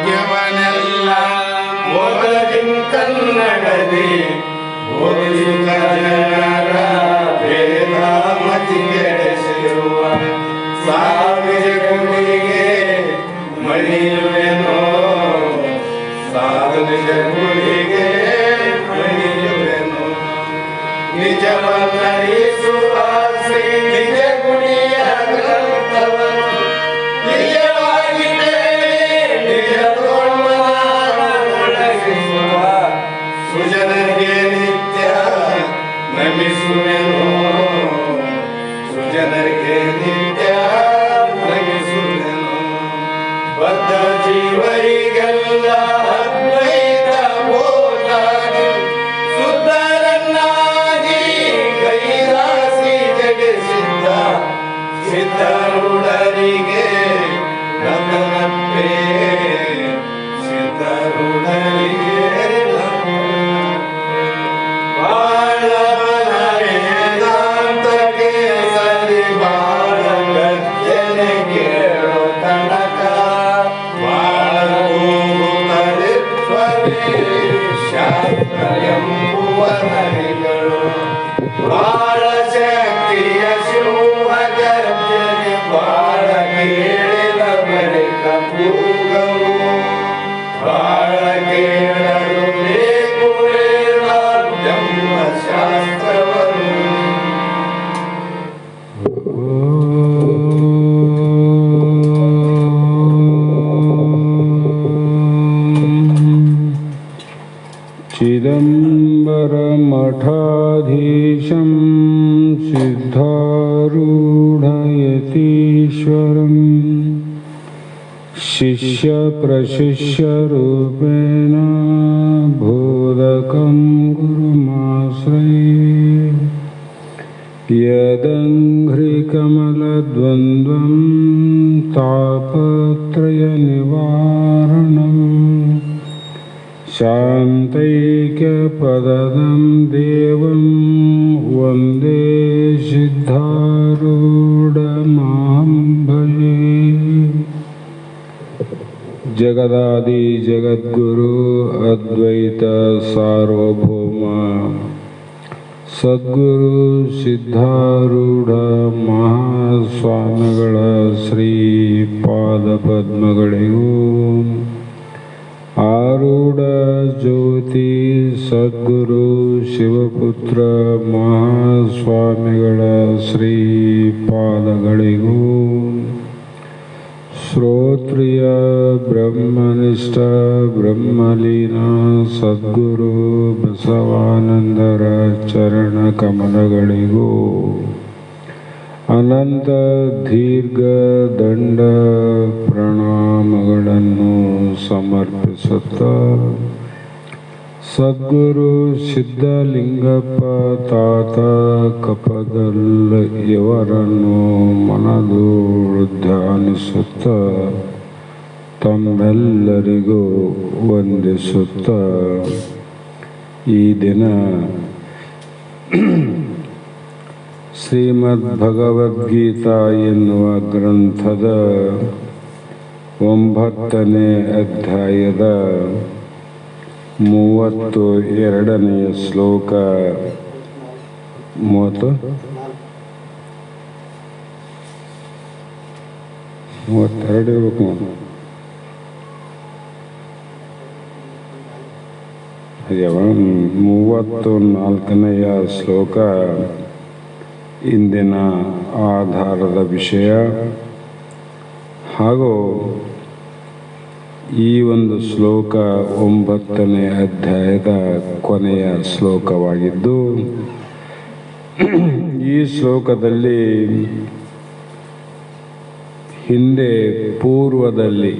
ಭಾಗ್ಯವನೆಲ್ಲ ಓದಲಿಂ ಕನ್ನಡದಿ ಓದಿಸುತ್ತ ಜನರ ಭೇದ ಮತಿಗೆಡಿಸಿರುವ ಸಾವಿರ ಗುಡಿಗೆ ಮಣಿಯುವೆನೋ ಸಾಧನೆಯ ಗುಡಿಗೆ ಮಣಿಯುವೆನೋ ನಿಜವನ್ನರಿಸುವ ಶ್ರೀ ನಿಜ ಗುಡಿಯ ಗ್ರಂಥವನ್ನು ನಿಜವಾಗಿ ನಿಜ ತೋಳ್ಮನೊಳಗಿಸುವ ಸುಜನರಿಗೆ ನಿತ್ಯ ನಮಿಸುವೆನೋ ಸುಜನರಿಗೆ ನಿತ್ಯ ನಮಿಸುವೆನೋ ಬದ್ಧ ಜೀವರಿಗೆಲ್ಲ ಅದ್ವೈತ ಬೋಧಾಗಿ ಸುಂದರನ್ನಾಗಿ ಕೈಲಾಸಿ ಜಗಿಸಿದ್ದ ಸಿದ್ಧರುಡರಿಗೆ ನನ್ನಪ್ಪೇ ಸಿದ್ಧರುಡರಿಗೆ ಬಾಳವನ ವೇದಾಂತಕ್ಕೆ ಸರಿ ಬಾಳ ಗದ್ಯನೆ ಕೇಳೋ ತನಕ ಬಾಳ ಹೋಗುತ್ತಲಿತ್ವರೇ ಶಾಸ್ತ್ರ ಎಂಬುವ ನರಿಗಳು ಬಾಳ ಶಕ್ತಿಯ ಶಿವ ಗರ್ಜನೆ ಬಾಳ ಕೇಳಿದ ಬಳಿಕ ಕೂಗವು ಬಾಳ ಕೇಳಲು ಬೇಕು ವೇದಾಂತೆಂಬ ಶಾಸ್ತ್ರವನ್ನು चिदम्बरमठाधीशं सिद्धारूढयतीश्वरं शिष्यप्रशिष्यरूपेण बोधकं गुरुमाश्रये यदङ्घ्रिकमलद्वन्द्वं तापत्रयनिवारणम् शान्तैक्यपदं देवं वन्दे सिद्धारूढमहं भजे जगदादि जगद्गुरु अद्वैत सार्वभौम सद्गुरु ಸಿದ್ಧಾರೂಢ ಮಹಾಸ್ವಾಮಿಗಳ ಶ್ರೀಪಾದಪದ್ಮಗಳಿಗೂ ಆರೂಢ ಜ್ಯೋತಿ ಸದ್ಗುರು ಶಿವಪುತ್ರ ಮಹಾಸ್ವಾಮಿಗಳ ಶ್ರೀಪಾದಗಳಿಗೂ ಶ್ರೋತ್ರಿಯ ಬ್ರಹ್ಮನಿಷ್ಠ ಬ್ರಹ್ಮಲೀನ ಸದ್ಗುರು ಬಸವಾನಂದರ ಚರಣ ಕಮಲಗಳಿಗೂ ಅನಂತ ದೀರ್ಘ ದಂಡ ಪ್ರಣಾಮಗಳನ್ನು ಸಮರ್ಪಿಸುತ್ತ ಸದ್ಗುರು ಸಿದ್ಧಲಿಂಗಪ್ಪ ತಾತ ಕಪದಲ್ ಇವರನ್ನು ಮನದೋಳು ಧ್ಯಾನಿಸುತ್ತ ತಮ್ಮೆಲ್ಲರಿಗೂ ವಂದಿಸುತ್ತ ಈ ದಿನ ಶ್ರೀಮದ್ ಭಗವದ್ಗೀತಾ ಎನ್ನುವ ಗ್ರಂಥದ 9ನೇ ಅಧ್ಯಾಯದ 32ನೇ ಶ್ಲೋಕ 32 ಇರಬೇಕು. ಅದ್ಯಾವ 34ನೇ ಶ್ಲೋಕ ಇಂದಿನ ಆಧಾರದ ವಿಷಯ. ಹಾಗೂ ಈ ಒಂದು ಶ್ಲೋಕ 9ನೇ ಅಧ್ಯಾಯದ ಕೊನೆಯ ಶ್ಲೋಕವಾಗಿದ್ದು, ಈ ಶ್ಲೋಕದಲ್ಲಿ ಹಿಂದೆ ಪೂರ್ವದಲ್ಲಿ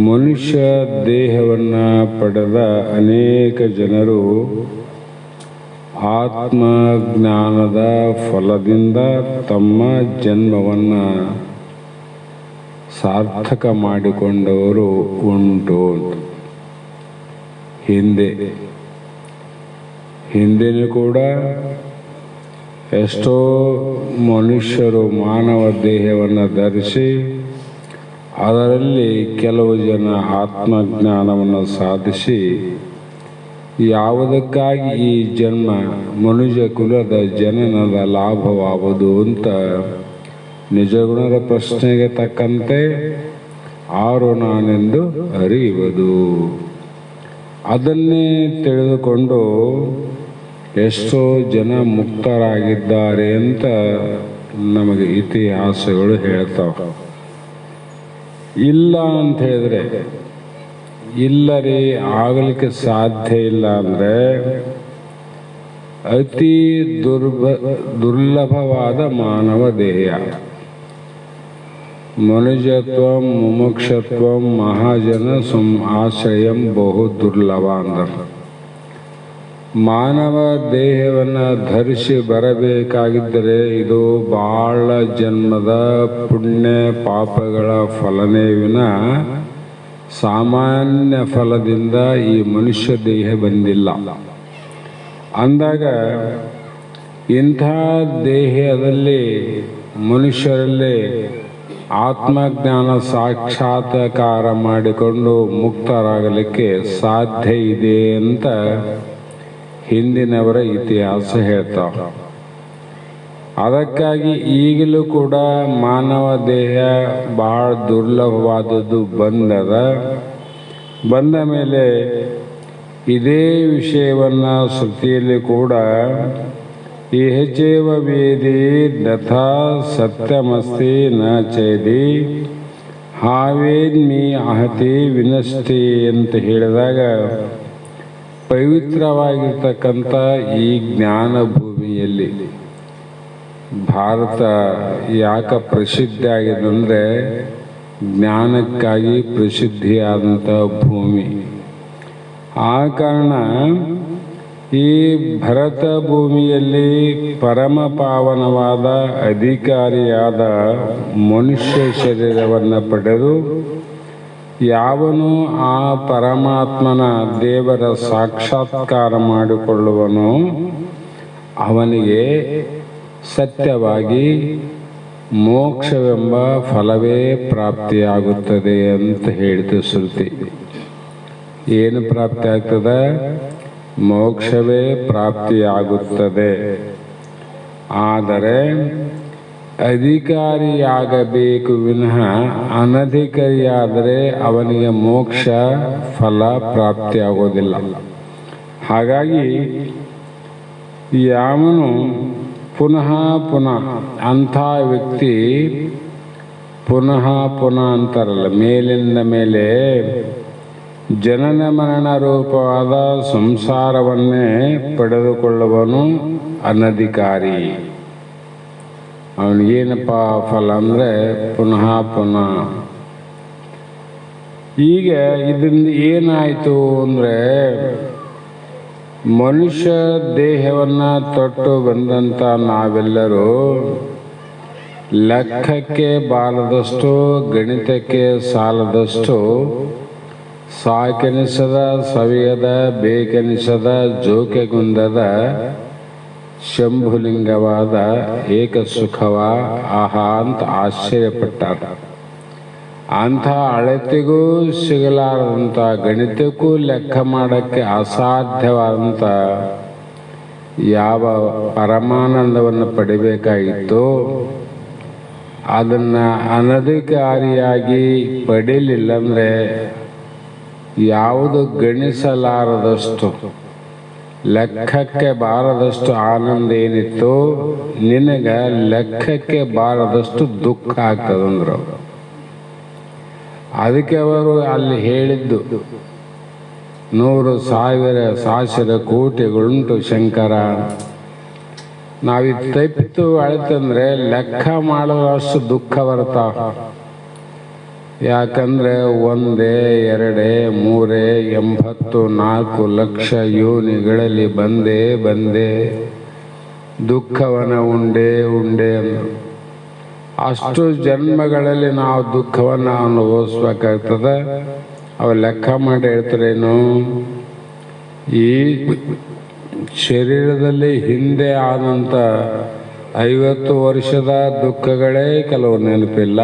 ಮನುಷ್ಯ ದೇಹವನ್ನು ಪಡೆದ ಅನೇಕ ಜನರು ಆತ್ಮಜ್ಞಾನದ ಫಲದಿಂದ ತಮ್ಮ ಜನ್ಮವನ್ನು ಸಾರ್ಥಕ ಮಾಡಿಕೊಂಡವರು ಉಂಟು. ಹಿಂದೆನೂ ಕೂಡ ಎಷ್ಟೋ ಮನುಷ್ಯರು ಮಾನವ ದೇಹವನ್ನು ಧರಿಸಿ ಅದರಲ್ಲಿ ಕೆಲವು ಜನ ಆತ್ಮಜ್ಞಾನವನ್ನು ಸಾಧಿಸಿ ಯಾವುದಕ್ಕಾಗಿ ಈ ಜನ್ಮ ಮನುಷ್ಯ ಕುಲದ ಜನನದ ಲಾಭವಾಗುವುದು ಅಂತ ನಿಜಗುಣದ ಪ್ರಶ್ನೆಗೆ ತಕ್ಕಂತೆ ಆರು ನಾನೆಂದು ಅರಿಯುವುದು. ಅದನ್ನೇ ತಿಳಿದುಕೊಂಡು ಎಷ್ಟೋ ಜನ ಮುಕ್ತರಾಗಿದ್ದಾರೆ ಅಂತ ನಮಗೆ ಇತಿಹಾಸಗಳು ಹೇಳ್ತಾವೆ. ಇಲ್ಲ ಅಂತ ಹೇಳಿದ್ರೆ ಇಲ್ಲರಿ ಆಗಲಿಕ್ಕೆ ಸಾಧ್ಯ ಇಲ್ಲ ಅಂದರೆ ಅತಿ ದುರ್ಲಭವಾದ ಮಾನವ ದೇಹ. ಮನುಜತ್ವ ಮುಮುಕ್ಷತ್ವ ಮಹಾಜನ ಆಶ್ರಯಂ ಬಹು ದುರ್ಲಭ ಅಂದರು. ಮಾನವ ದೇಹವನ್ನು ಧರಿಸಿ ಬರಬೇಕಾಗಿದ್ದರೆ ಇದು ಬಹಳ ಜನ್ಮದ ಪುಣ್ಯ ಪಾಪಗಳ ಫಲನೇ ವಿನ ಸಾಮಾನ್ಯ ಫಲದಿಂದ ಈ ಮನುಷ್ಯ ದೇಹ ಬಂದಿಲ್ಲ. ಅಂದಾಗ ಇಂಥ ದೇಹದಲ್ಲಿ ಮನುಷ್ಯರಲ್ಲಿ ಆತ್ಮಜ್ಞಾನ ಸಾಕ್ಷಾತ್ಕಾರ ಮಾಡಿಕೊಂಡು ಮುಕ್ತರಾಗಲಿಕ್ಕೆ ಸಾಧ್ಯ ಇದೆ ಅಂತ ಹಿಂದಿನವರ ಇತಿಹಾಸ ಹೇಳ್ತಾವೆ. ಅದಕ್ಕಾಗಿ ಈಗಲೂ ಕೂಡ ಮಾನವ ದೇಹ ಬಹಳ ದುರ್ಲಭವಾದದ್ದು ಬಂದ ಮೇಲೆ ಇದೇ ವಿಷಯವನ್ನು ಶ್ರುತಿಯಲ್ಲಿ ಕೂಡ ಇಹಚೇವ ವೇದಿ ನಥಾ ಸತ್ಯಮಸ್ತಿ ನ ಚೇದಿ ಹಾವೇದ್ಮಿ ಅಹತಿ ವಿನಷ್ಟಿ ಅಂತ ಹೇಳಿದಾಗ ಪವಿತ್ರವಾಗಿರ್ತಕ್ಕಂಥ ಈ ಜ್ಞಾನ ಭೂಮಿಯಲ್ಲಿ ಭಾರತ ಯಾಕೆ ಪ್ರಸಿದ್ಧಿ ಆಗಿದೆ ಅಂದರೆ ಜ್ಞಾನಕ್ಕಾಗಿ ಪ್ರಸಿದ್ಧಿಯಾದಂಥ ಭೂಮಿ. ಆ ಕಾರಣ ಈ ಭರತ ಭೂಮಿಯಲ್ಲಿ ಪರಮ ಪಾವನವಾದ ಅಧಿಕಾರಿಯಾದ ಮನುಷ್ಯ ಶರೀರವನ್ನು ಪಡೆದು ಯಾವನು ಆ ಪರಮಾತ್ಮನ ದೇವರ ಸಾಕ್ಷಾತ್ಕಾರ ಮಾಡಿಕೊಳ್ಳುವನೋ ಅವನಿಗೆ ಸತ್ಯವಾಗಿ ಮೋಕ್ಷವೆಂಬ ಫಲವೇ ಪ್ರಾಪ್ತಿಯಾಗುತ್ತದೆ ಅಂತ ಹೇಳಿತು ಶ್ರುತಿ. ಏನು ಪ್ರಾಪ್ತಿ ಆಗ್ತದೆ? ಮೋಕ್ಷವೇ ಪ್ರಾಪ್ತಿಯಾಗುತ್ತದೆ. ಆದರೆ ಅಧಿಕಾರಿಯಾಗಬೇಕು ವಿನಃ ಅನಧಿಕಾರಿಯಾದರೆ ಅವನಿಗೆ ಮೋಕ್ಷ ಫಲ ಪ್ರಾಪ್ತಿಯಾಗೋದಿಲ್ಲ. ಹಾಗಾಗಿ ಯಾವನು ಪುನಃ ಅಂಥ ವ್ಯಕ್ತಿ ಪುನಃ ಅಂತಾರಲ್ಲ, ಮೇಲಿಂದ ಮೇಲೆ ಜನನ ಮರಣ ರೂಪವಾದ ಸಂಸಾರವನ್ನೇ ಪಡೆದುಕೊಳ್ಳುವನು ಅನಧಿಕಾರಿ. ಅವನಿಗೇನಪ್ಪ ಫಲ ಅಂದರೆ ಪುನಃ ಈಗ ಇದರಿಂದ ಏನಾಯಿತು ಅಂದರೆ ಮನುಷ್ಯ ದೇಹವನ್ನು ತೊಟ್ಟು ಬಂದಂಥ ನಾವೆಲ್ಲರೂ ಲೆಕ್ಕಕ್ಕೆ ಬಾರದಷ್ಟು ಗಣಿತಕ್ಕೆ ಸಾಲದಷ್ಟು ಸಾಕೆನಿಸದ ಸವಿಯದ ಬೇಕೆನಿಸದ ಜೋಕೆಗುಂದದ ಶಂಭುಲಿಂಗವಾದ ಏಕಸುಖವ ಆಹಾ ಅಂತ ಆಶ್ಚರ್ಯಪಟ್ಟಾರ. ಅಂಥ ಅಳತೆಗೂ ಸಿಗಲಾರದಂಥ ಗಣಿತಕ್ಕೂ ಲೆಕ್ಕ ಮಾಡೋಕ್ಕೆ ಅಸಾಧ್ಯವಾದಂಥ ಯಾವ ಪರಮಾನಂದವನ್ನು ಪಡಿಬೇಕಾಗಿತ್ತೋ ಅದನ್ನು ಅನಧಿಕಾರಿಯಾಗಿ ಪಡೀಲಿಲ್ಲ ಅಂದರೆ ಯಾವುದು ಗಣಿಸಲಾರದಷ್ಟು ಲೆಕ್ಕಕ್ಕೆ ಬಾರದಷ್ಟು ಆನಂದ ಏನಿತ್ತು ನಿನಗೆ ಲೆಕ್ಕಕ್ಕೆ ಬಾರದಷ್ಟು ದುಃಖ ಆಗ್ತದಂದ್ರು. ಅದಕ್ಕೆ ಅವರು ಅಲ್ಲಿ ಹೇಳಿದ್ದು 100,000 ಕೋಟಿಗಳುಂಟು ಶಂಕರ. ನಾವಿದು ತಪ್ಪಿತು ಅಳಿತಂದ್ರೆ ಲೆಕ್ಕ ಮಾಡಲಷ್ಟು ದುಃಖ ಬರ್ತಾವ. ಯಾಕಂದ್ರೆ 1, 2, 3, 84 ಲಕ್ಷ ಯೋನಿಗಳಲ್ಲಿ ಬಂದೆ ದುಃಖವನ್ನ ಉಂಡೆ ಅಂದರು. ಅಷ್ಟು ಜನ್ಮಗಳಲ್ಲಿ ನಾವು ದುಃಖವನ್ನು ಅನುಭವಿಸ್ಬೇಕಾಗ್ತದೆ. ಅವ ಲೆಕ್ಕ ಮಾಡಿ ಹೇಳ್ತಾರೇನು, ಈ ಶರೀರದಲ್ಲಿ ಹಿಂದೆ ಆದಂಥ 50 ವರ್ಷದ ದುಃಖಗಳೇ ಕೆಲವು ನೆನಪಿಲ್ಲ,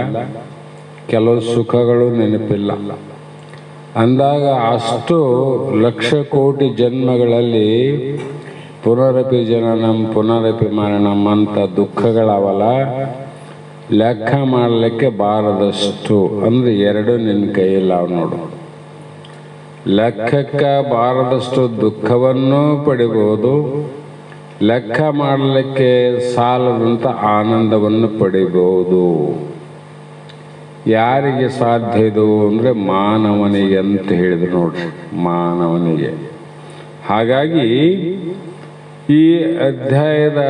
ಕೆಲವು ಸುಖಗಳು ನೆನಪಿಲ್ಲ ಅಂದಾಗ ಅಷ್ಟು ಲಕ್ಷ ಕೋಟಿ ಜನ್ಮಗಳಲ್ಲಿ ಪುನರಪಿ ಜನನಂ ಪುನರಪಿ ಮರಣಂ ಅಂತ ದುಃಖಗಳವಲ್ಲ, ಲೆಕ್ಕ ಮಾಡಲಿಕ್ಕೆ ಬಾರದಷ್ಟು. ಅಂದರೆ ಎರಡು ನಿನ್ನ ಕೈಯಿಲ್ಲ ನೋಡು. ಲೆಕ್ಕಕ್ಕೆ ಬಾರದಷ್ಟು ದುಃಖವನ್ನು ಪಡಿಬಹುದು, ಲೆಕ್ಕ ಮಾಡಲಿಕ್ಕೆ ಸಾಲದಂಥ ಆನಂದವನ್ನು ಪಡಿಬಹುದು. ಯಾರಿಗೆ ಸಾಧ್ಯ ಇದು ಅಂದರೆ ಮಾನವನಿಗೆ ಅಂತ ಹೇಳಿದ್ರು ನೋಡ್ರಿ, ಮಾನವನಿಗೆ. ಹಾಗಾಗಿ ಈ ಅಧ್ಯಾಯದ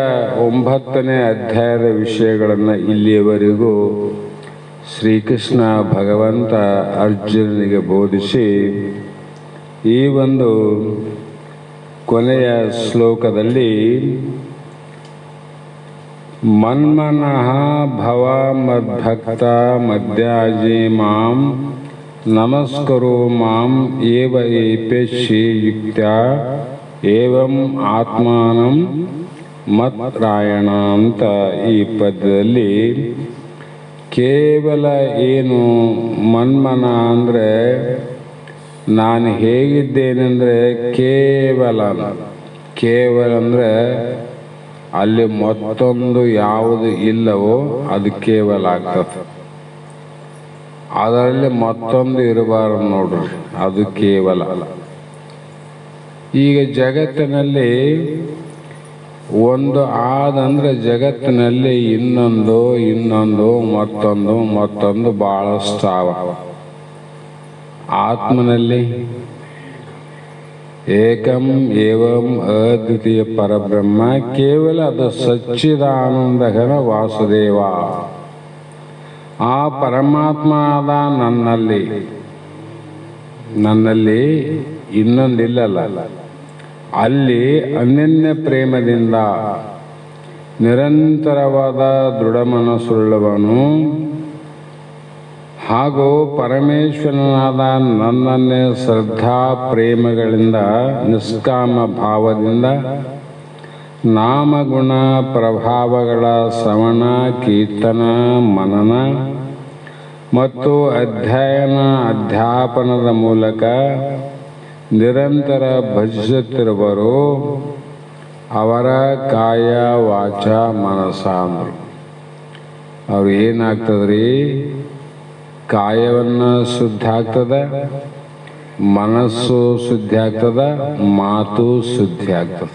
9ನೇ ಅಧ್ಯಾಯದ ವಿಷಯಗಳನ್ನು ಇಲ್ಲಿಯವರೆಗೂ ಶ್ರೀಕೃಷ್ಣ ಭಗವಂತ ಅರ್ಜುನನಿಗೆ ಬೋಧಿಸಿ ಈ ಒಂದು ಕೊನೆಯ ಶ್ಲೋಕದಲ್ಲಿ ಮನ್ಮನಃ ಭವ ಮದ್ಭಕ್ತ ಮಧ್ಯಾಜಿ ಮಾಂ ನಮಸ್ಕರೋ ಮಾಂ ಏವ ಏಪೇಕ್ಷಿ ಯುಕ್ತ್ಯಾ ಏವಂ ಆತ್ಮಾನಂ ಮತ್ರಾಯಣ ಅಂತ ಈ ಪದ್ಯದಲ್ಲಿ ಕೇವಲ ಏನು ಮನ್ಮನ ಅಂದರೆ ನಾನು ಹೇಗಿದ್ದೇನೆಂದರೆ ಕೇವಲ ಅಂದರೆ ಅಲ್ಲಿ ಮತ್ತೊಂದು ಯಾವುದು ಇಲ್ಲವೋ ಅದು ಕೇವಲ ಆಗ್ತದೆ. ಅದರಲ್ಲಿ ಮತ್ತೊಂದು ಇರಬಾರದು ನೋಡ್ರಿ, ಅದು ಕೇವಲ. ಈಗ ಜಗತ್ತಿನಲ್ಲಿ ಒಂದು ಆದಂದ್ರೆ ಜಗತ್ತಿನಲ್ಲಿ ಇನ್ನೊಂದು ಮತ್ತೊಂದು ಬಹಳಷ್ಟು ಆವ. ಆತ್ಮನಲ್ಲಿ ಏಕಂ ಏವಂ ಅದ್ವಿತೀಯ ಪರಬ್ರಹ್ಮ, ಕೇವಲ ಅದು ಸಚ್ಚಿದಾನಂದಘನ ವಾಸುದೇವ. ಆ ಪರಮಾತ್ಮ ಆದ ನನ್ನಲ್ಲಿ ಇನ್ನೊಂದಿಲ್ಲಲ್ಲ. ಅಲ್ಲಿ ಅನನ್ಯ ಪ್ರೇಮದಿಂದ ನಿರಂತರವಾದ ದೃಢ ಮನಸ್ಸುಳ್ಳವನು ಹಾಗೂ ಪರಮೇಶ್ವರನಾದ ನನ್ನನ್ನೇ ಶ್ರದ್ಧಾ ಪ್ರೇಮಗಳಿಂದ ನಿಷ್ಕಾಮ ಭಾವದಿಂದ ನಾಮಗುಣ ಪ್ರಭಾವಗಳ ಶ್ರವಣ ಕೀರ್ತನ ಮನನ ಮತ್ತು ಅಧ್ಯಾಪನದ ಮೂಲಕ ನಿರಂತರ ಭಜಿಸುತ್ತಿರುವರು ಅವರ ಕಾಯ ವಾಚ ಮನಸ ಅಂದರು. ಅವ್ರು ಏನಾಗ್ತದ್ರಿ, ಕಾಯವನ್ನು ಶುದ್ಧ ಆಗ್ತದ, ಮನಸ್ಸು ಶುದ್ಧಿ ಆಗ್ತದ, ಮಾತು ಶುದ್ಧಿ ಆಗ್ತದ.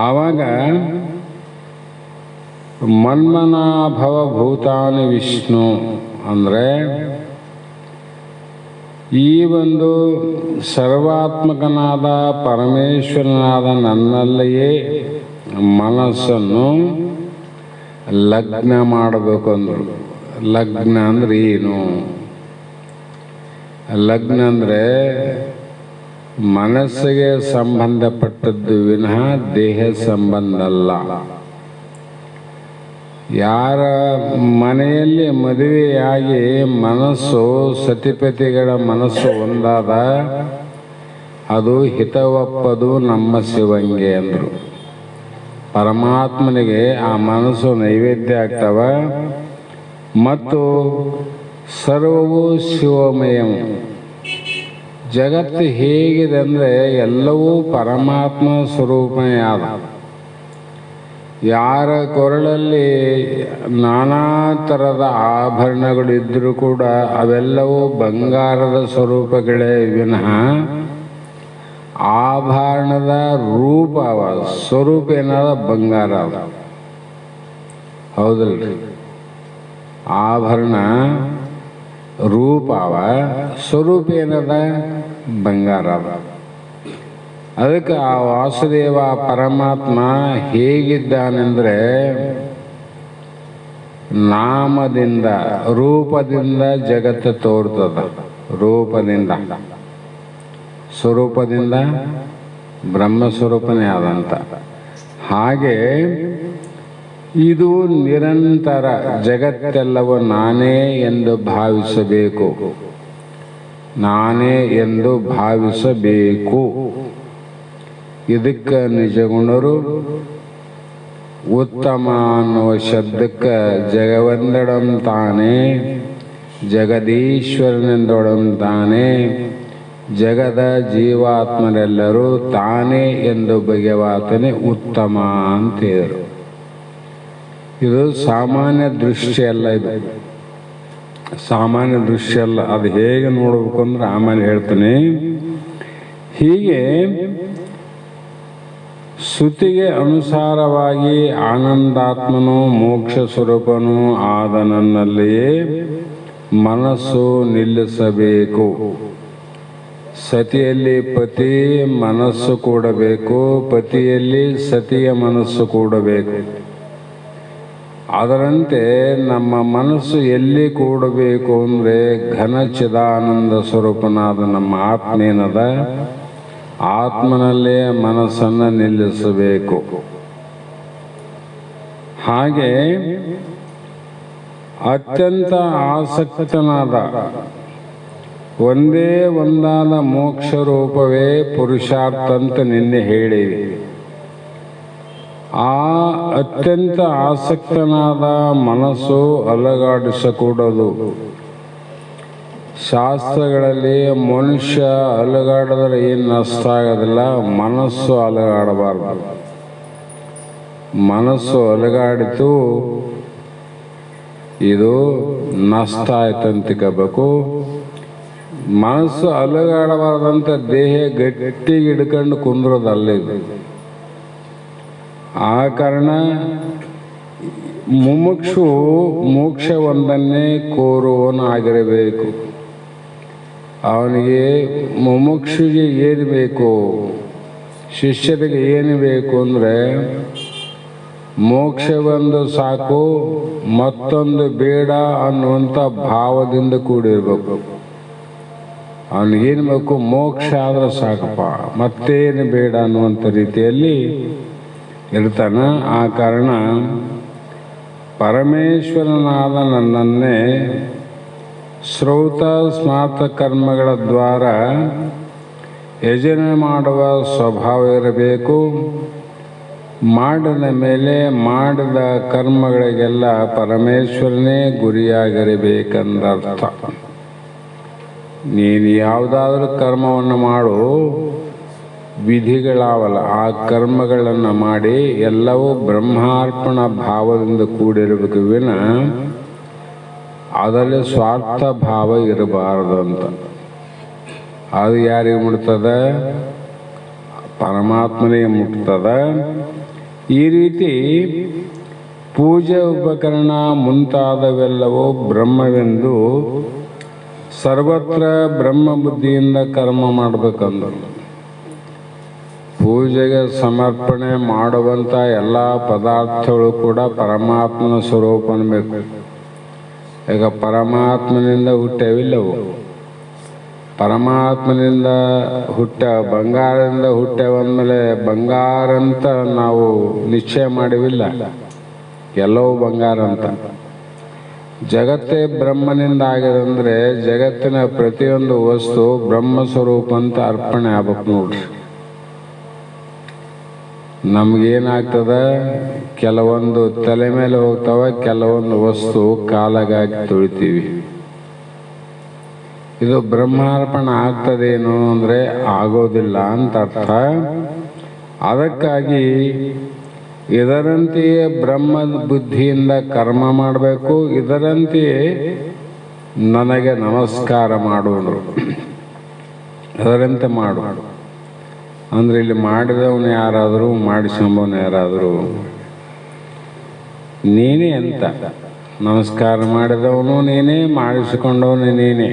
ಆವಾಗ ಮನ್ಮನಾಭವ ಭೂತಾನಿ ವಿಷ್ಣು ಅಂದರೆ ಈ ಒಂದು ಸರ್ವಾತ್ಮಕನಾದ ಪರಮೇಶ್ವರನಾದ ನನ್ನಲ್ಲಿಯೇ ಮನಸ್ಸನ್ನು ಲಗ್ನ ಮಾಡಬೇಕು ಅಂದರು. ಲಗ್ನ ಅಂದ್ರೆ ಏನು? ಲಗ್ನ ಅಂದರೆ ಮನಸ್ಸಿಗೆ ಸಂಬಂಧಪಟ್ಟದ್ದು ವಿನಃ ದೇಹ ಸಂಬಂಧ ಅಲ್ಲ. ಯಾರ ಮನೆಯಲ್ಲಿ ಮದುವೆಯಾಗಿ ಮನಸ್ಸು ಸತಿಪತಿಗಳ ಮನಸ್ಸು ಒಂದಾದ ಅದು ಹಿತವಪ್ಪದು ನಮ್ಮ ಶಿವಂಗೆ ಅಂದರು. ಪರಮಾತ್ಮನಿಗೆ ಆ ಮನಸ್ಸು ನೈವೇದ್ಯ ಆಗ್ತವ ಮತ್ತು ಸರ್ವವು ಶಿವಮಯಂ. ಜಗತ್ತು ಹೇಗಿದೆ ಅಂದರೆ ಎಲ್ಲವೂ ಪರಮಾತ್ಮ ಸ್ವರೂಪನೇ ಆದ. ಯಾರ ಕೊರಳಲ್ಲಿ ನಾನಾ ಥರದ ಆಭರಣಗಳಿದ್ದರೂ ಕೂಡ ಅವೆಲ್ಲವೂ ಬಂಗಾರದ ಸ್ವರೂಪಗಳೇ ವಿನಃ ಆಭರಣದ ರೂಪ ಅವ, ಸ್ವರೂಪ ಏನಾದ ಬಂಗಾರ ಅವ. ಹೌದಲ್ರಿ? ಆಭರಣ ರೂಪ ಅವ, ಸ್ವರೂಪ ಏನದ ಬಂಗಾರ ಅವ. ಅದಕ್ಕೆ ಆ ವಾಸುದೇವ ಪರಮಾತ್ಮ ಹೇಗಿದ್ದಾನೆಂದರೆ ನಾಮದಿಂದ ರೂಪದಿಂದ ಜಗತ್ತು ತೋರ್ತದ, ರೂಪದಿಂದ ಸ್ವರೂಪದಿಂದ ಬ್ರಹ್ಮಸ್ವರೂಪನೇ ಆದಂತ. ಹಾಗೆ ಇದು ನಿರಂತರ ಜಗತ್ತೆಲ್ಲವೂ ನಾನೇ ಎಂದು ಭಾವಿಸಬೇಕು, ನಾನೇ ಎಂದು ಭಾವಿಸಬೇಕು. ಇದಕ್ಕೆ ನಿಜಗುಣರು ಉತ್ತಮ ಅನ್ನುವ ಶಬ್ದಕ್ಕೆ ಜಗವಂದಡಂ ತಾನೇ, ಜಗದೀಶ್ವರನೆಂದೊಡಂ ತಾನೇ, ಜಗದ ಜೀವಾತ್ಮರೆಲ್ಲರೂ ತಾನೇ ಎಂದು ಬಗೆವಾತನೇ ಉತ್ತಮ ಅಂತ ಹೇಳಿದರು. ಇದು ಸಾಮಾನ್ಯ ದೃಷ್ಟಿ ಅಲ್ಲ, ಇದು ಸಾಮಾನ್ಯ ದೃಶ್ಯ ಅಲ್ಲ. ಅದು ಹೇಗೆ ನೋಡಬೇಕು ಅಂದ್ರೆ ಆಮೇಲೆ ಹೇಳ್ತೀನಿ. ಹೀಗೆ ಶ್ರುತಿಗೆ ಅನುಸಾರವಾಗಿ ಆನಂದಾತ್ಮನು ಮೋಕ್ಷ ಸ್ವರೂಪನು ಆದ ನನ್ನಲ್ಲಿಯೇ ಮನಸ್ಸು ನಿಲ್ಲಿಸಬೇಕು. ಸತಿಯಲ್ಲಿ ಪತಿ ಮನಸ್ಸು ಕೂಡಬೇಕು, ಪತಿಯಲ್ಲಿ ಸತಿಯ ಮನಸ್ಸು ಕೂಡಬೇಕು. ಅದರಂತೆ ನಮ್ಮ ಮನಸ್ಸು ಎಲ್ಲಿ ಕೂಡಬೇಕು ಅಂದರೆ ಘನ ಚಿದಾನಂದ ಸ್ವರೂಪನಾದ ನಮ್ಮ ಆತ್ಮೇನದ ಆತ್ಮನಲ್ಲೇ ಮನಸ್ಸನ್ನು ನಿಲ್ಲಿಸಬೇಕು. ಹಾಗೆ ಅತ್ಯಂತ ಆಸಕ್ತನಾದ ಒಂದೇ ಒಂದಾದ ಮೋಕ್ಷ ರೂಪವೇ ಪುರುಷಾರ್ಥ ಅಂತ ನಿನ್ನೆ ಹೇಳಿವಿ. ಆ ಅತ್ಯಂತ ಆಸಕ್ತನಾದ ಮನಸ್ಸು ಅಲಗಾಡಿಸಕೂಡದು. ಶಾಸ್ತ್ರಗಳಲ್ಲಿ ಮನುಷ್ಯ ಅಲಗಾಡಿದ್ರೆ ಏನು ನಷ್ಟ ಆಗೋದಿಲ್ಲ, ಮನಸ್ಸು ಅಲಗಾಡಬಾರ್ದು. ಮನಸ್ಸು ಅಲಗಾಡಿತು ಇದು ನಷ್ಟ ಆಯ್ತಂತಿಕಬೇಕು. ಮನಸ್ಸು ಅಲಗಾಡಬಾರ್ದಂತ ದೇಹ ಗಟ್ಟಿಗೆ ಹಿಡ್ಕೊಂಡು ಕುಂದ್ರೋದಲ್ಲ ಇದು. ಆ ಕಾರಣ ಮುಮುಕ್ಷು ಮೋಕ್ಷವೊಂದನ್ನೇ ಕೋರುವನಾಗಿರಬೇಕು. ಅವನಿಗೆ ಮುಮುಕ್ಷುಗೆ ಏನು ಬೇಕು, ಶಿಷ್ಯರಿಗೆ ಏನು ಬೇಕು ಅಂದರೆ ಮೋಕ್ಷವೊಂದು ಸಾಕು, ಮತ್ತೊಂದು ಬೇಡ ಅನ್ನುವಂಥ ಭಾವದಿಂದ ಕೂಡಿರ್ಬೇಕು. ಅವನಿಗೇನು ಬೇಕು, ಮೋಕ್ಷ ಆದ್ರೆ ಸಾಕಪ್ಪ, ಮತ್ತೇನು ಬೇಡ ಅನ್ನುವಂಥ ರೀತಿಯಲ್ಲಿ ಇರ್ತಾನ. ಆ ಕಾರಣ ಪರಮೇಶ್ವರನಾದ ನನ್ನನ್ನೇ ಶ್ರೌತ ಸ್ಮಾರ್ತ ಕರ್ಮಗಳ ದ್ವಾರ ಯಜನೆ ಮಾಡುವ ಸ್ವಭಾವ ಇರಬೇಕು. ಮಾಡಿದ ಮೇಲೆ ಮಾಡಿದ ಕರ್ಮಗಳಿಗೆಲ್ಲ ಪರಮೇಶ್ವರನೇ ಗುರಿಯಾಗಿರಬೇಕೆಂದರ್ಥ. ನೀನು ಯಾವುದಾದ್ರೂ ಕರ್ಮವನ್ನು ಮಾಡು, ವಿಧಿಗಳಾವಲ್ಲ, ಆ ಕರ್ಮಗಳನ್ನು ಮಾಡಿ ಎಲ್ಲವೂ ಬ್ರಹ್ಮಾರ್ಪಣ ಭಾವದಿಂದ ಕೂಡಿರಬೇಕು ವಿನ ಅದರಲ್ಲಿ ಸ್ವಾರ್ಥ ಭಾವ ಇರಬಾರದು ಅಂತ. ಅದು ಯಾರಿಗೆ ಮುಟ್ತದ? ಪರಮಾತ್ಮನಿಗೆ ಮುಟ್ತದ. ಈ ರೀತಿ ಪೂಜೆ ಉಪಕರಣ ಮುಂತಾದವೆಲ್ಲವೂ ಬ್ರಹ್ಮವೆಂದು ಸರ್ವತ್ರ ಬ್ರಹ್ಮ ಬುದ್ಧಿಯಿಂದ ಕರ್ಮ ಮಾಡಬೇಕಂದ್ರು. ಪೂಜೆಗೆ ಸಮರ್ಪಣೆ ಮಾಡುವಂಥ ಎಲ್ಲ ಪದಾರ್ಥಗಳು ಕೂಡ ಪರಮಾತ್ಮನ ಸ್ವರೂಪನ ಬೇಕು. ಈಗ ಪರಮಾತ್ಮನಿಂದ ಹುಟ್ಟವಿಲ್ಲವು. ಪರಮಾತ್ಮನಿಂದ ಬಂಗಾರದಿಂದ ಹುಟ್ಟವಂದಮೇಲೆ ಬಂಗಾರ ಅಂತ ನಾವು ನಿಶ್ಚಯ ಮಾಡಿವಿಲ್ಲ, ಎಲ್ಲವೂ ಬಂಗಾರ ಅಂತ. ಜಗತ್ತೇ ಬ್ರಹ್ಮನಿಂದ ಆಗಿದಂದ್ರೆ ಜಗತ್ತಿನ ಪ್ರತಿಯೊಂದು ವಸ್ತು ಬ್ರಹ್ಮ ಸ್ವರೂಪ ಅಂತ ಅರ್ಪಣೆ ಆಗ್ಬೇಕು ನೋಡ್ರಿ. ನಮಗೇನಾಗ್ತದ, ಕೆಲವೊಂದು ತಲೆ ಮೇಲೆ ಹೋಗ್ತಾವ, ಕೆಲವೊಂದು ವಸ್ತು ಕಾಲಾಗಾಗಿ ತುಳಿತೀವಿ. ಇದು ಬ್ರಹ್ಮಾರ್ಪಣ ಆಗ್ತದೇನು ಅಂದರೆ ಆಗೋದಿಲ್ಲ ಅಂತ ಅರ್ಥ. ಅದಕ್ಕಾಗಿ ಇದರಂತೆಯೇ ಬ್ರಹ್ಮ ಬುದ್ಧಿಯಿಂದ ಕರ್ಮ ಮಾಡಬೇಕು, ಇದರಂತೆಯೇ ನನಗೆ ನಮಸ್ಕಾರ ಮಾಡೋನು, ಅದರಂತೆ ಮಾಡು ಅಂದ್ರೆ ಇಲ್ಲಿ ಮಾಡಿದವನು ಯಾರಾದರೂ, ಮಾಡಿಸಂಬವನು ಯಾರಾದರೂ, ನೀನೇ ಅಂತ. ನಮಸ್ಕಾರ ಮಾಡಿದವನು ನೀನೇ, ಮಾಡಿಸಿಕೊಂಡವನು ನೀನೇ.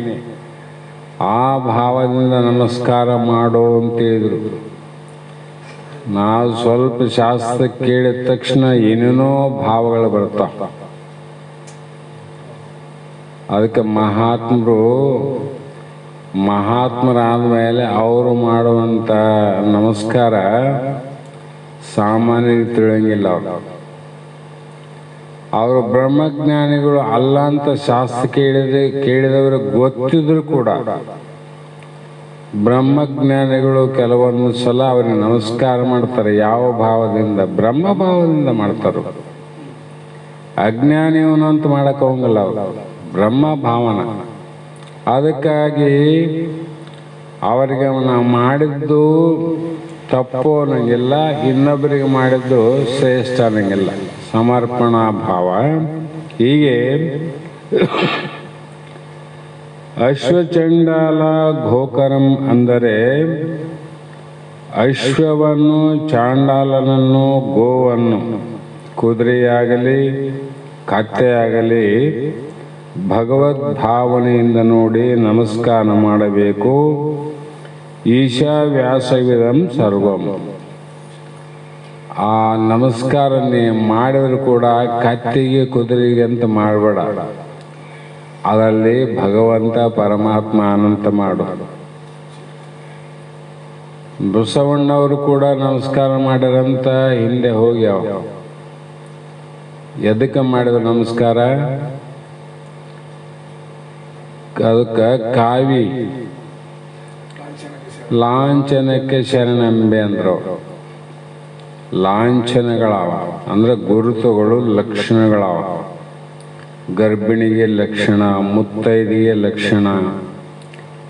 ಆ ಭಾವದಿಂದ ನಮಸ್ಕಾರ ಮಾಡು ಅಂತೇಳಿದ್ರು. ನಾವು ಸ್ವಲ್ಪ ಶಾಸ್ತ್ರ ಕೇಳಿದ ತಕ್ಷಣ ಏನೇನೋ ಭಾವಗಳು ಬರ್ತಾವ. ಅದಕ್ಕೆ ಮಹಾತ್ಮರಾದ ಮೇಲೆ ಅವರು ಮಾಡುವಂಥ ನಮಸ್ಕಾರ ಸಾಮಾನ್ಯರಿಗೆ ತಿಳಿಯಂಗಿಲ್ಲ. ಅವರು ಬ್ರಹ್ಮಜ್ಞಾನಿಗಳು ಅಲ್ಲ ಅಂತ ಶಾಸ್ತ್ರ ಕೇಳಿದವರು ಗೊತ್ತಿದ್ರು ಕೂಡ ಬ್ರಹ್ಮಜ್ಞಾನಿಗಳು ಕೆಲವೊಂದು ಸಲ ಅವರಿಗೆ ನಮಸ್ಕಾರ ಮಾಡ್ತಾರೆ. ಯಾವ ಭಾವದಿಂದ? ಬ್ರಹ್ಮ ಭಾವದಿಂದ ಮಾಡ್ತಾರೆ. ಅಜ್ಞಾನಿಯವನು ಅಂತ ಮಾಡಕ್ಕೆ ಹೋಗಲ್ಲ ಅವರು, ಬ್ರಹ್ಮ ಭಾವನ. ಅದಕ್ಕಾಗಿ ಅವರಿಗೆ ಅವನ ಮಾಡಿದ್ದು ತಪ್ಪು ಅನ್ನಂಗಿಲ್ಲ, ಇನ್ನೊಬ್ಬರಿಗೆ ಮಾಡಿದ್ದು ಶ್ರೇಷ್ಠ ಅನ್ನಂಗಿಲ್ಲ. ಸಮರ್ಪಣಾ ಭಾವ. ಹೀಗೆ ಅಶ್ವಚಂಡಾಲ ಗೋಕರಂ ಅಂದರೆ ಅಶ್ವವನ್ನು, ಚಾಂಡಾಲನನ್ನು, ಗೋವನ್ನು, ಕುದುರೆಯಾಗಲಿ ಕತ್ತೆಯಾಗಲಿ ಭಗವದ್ಭಾವನೆಯಿಂದ ನೋಡಿ ನಮಸ್ಕಾರ ಮಾಡಬೇಕು. ಈಶಾವ್ಯಾಸವಿದಂ ಸರ್ವಂ. ಆ ನಮಸ್ಕಾರ ಮಾಡಿದ್ರು ಕೂಡ ಕತ್ತಿಗೆ ಕುದುರೆಗೆ ಅಂತ ಮಾಡಬೇಡ. ಅದರಲ್ಲಿ ಭಗವಂತ ಪರಮಾತ್ಮ ಅನಂತ ಮಾಡು. ಬಸವಣ್ಣವರು ಕೂಡ ನಮಸ್ಕಾರ ಮಾಡ್ಯಾರಂತ ಹಿಂದೆ ಹೋಗ್ಯಾವ. ಎದಕ್ಕೆ ಮಾಡಿದ್ರು ನಮಸ್ಕಾರ? ಅದಕ್ಕೆ ಕಾವಿ ಲಾಂಛನಕ್ಕೆ ಶರಣಂಬೆ ಅಂದ್ರು. ಲಾಂಛನಗಳವ ಅಂದ್ರೆ ಗುರುತುಗಳು, ಲಕ್ಷಣಗಳವ. ಗರ್ಭಿಣಿಗೆ ಲಕ್ಷಣ, ಮುತ್ತೈದೆಗೆ ಲಕ್ಷಣ,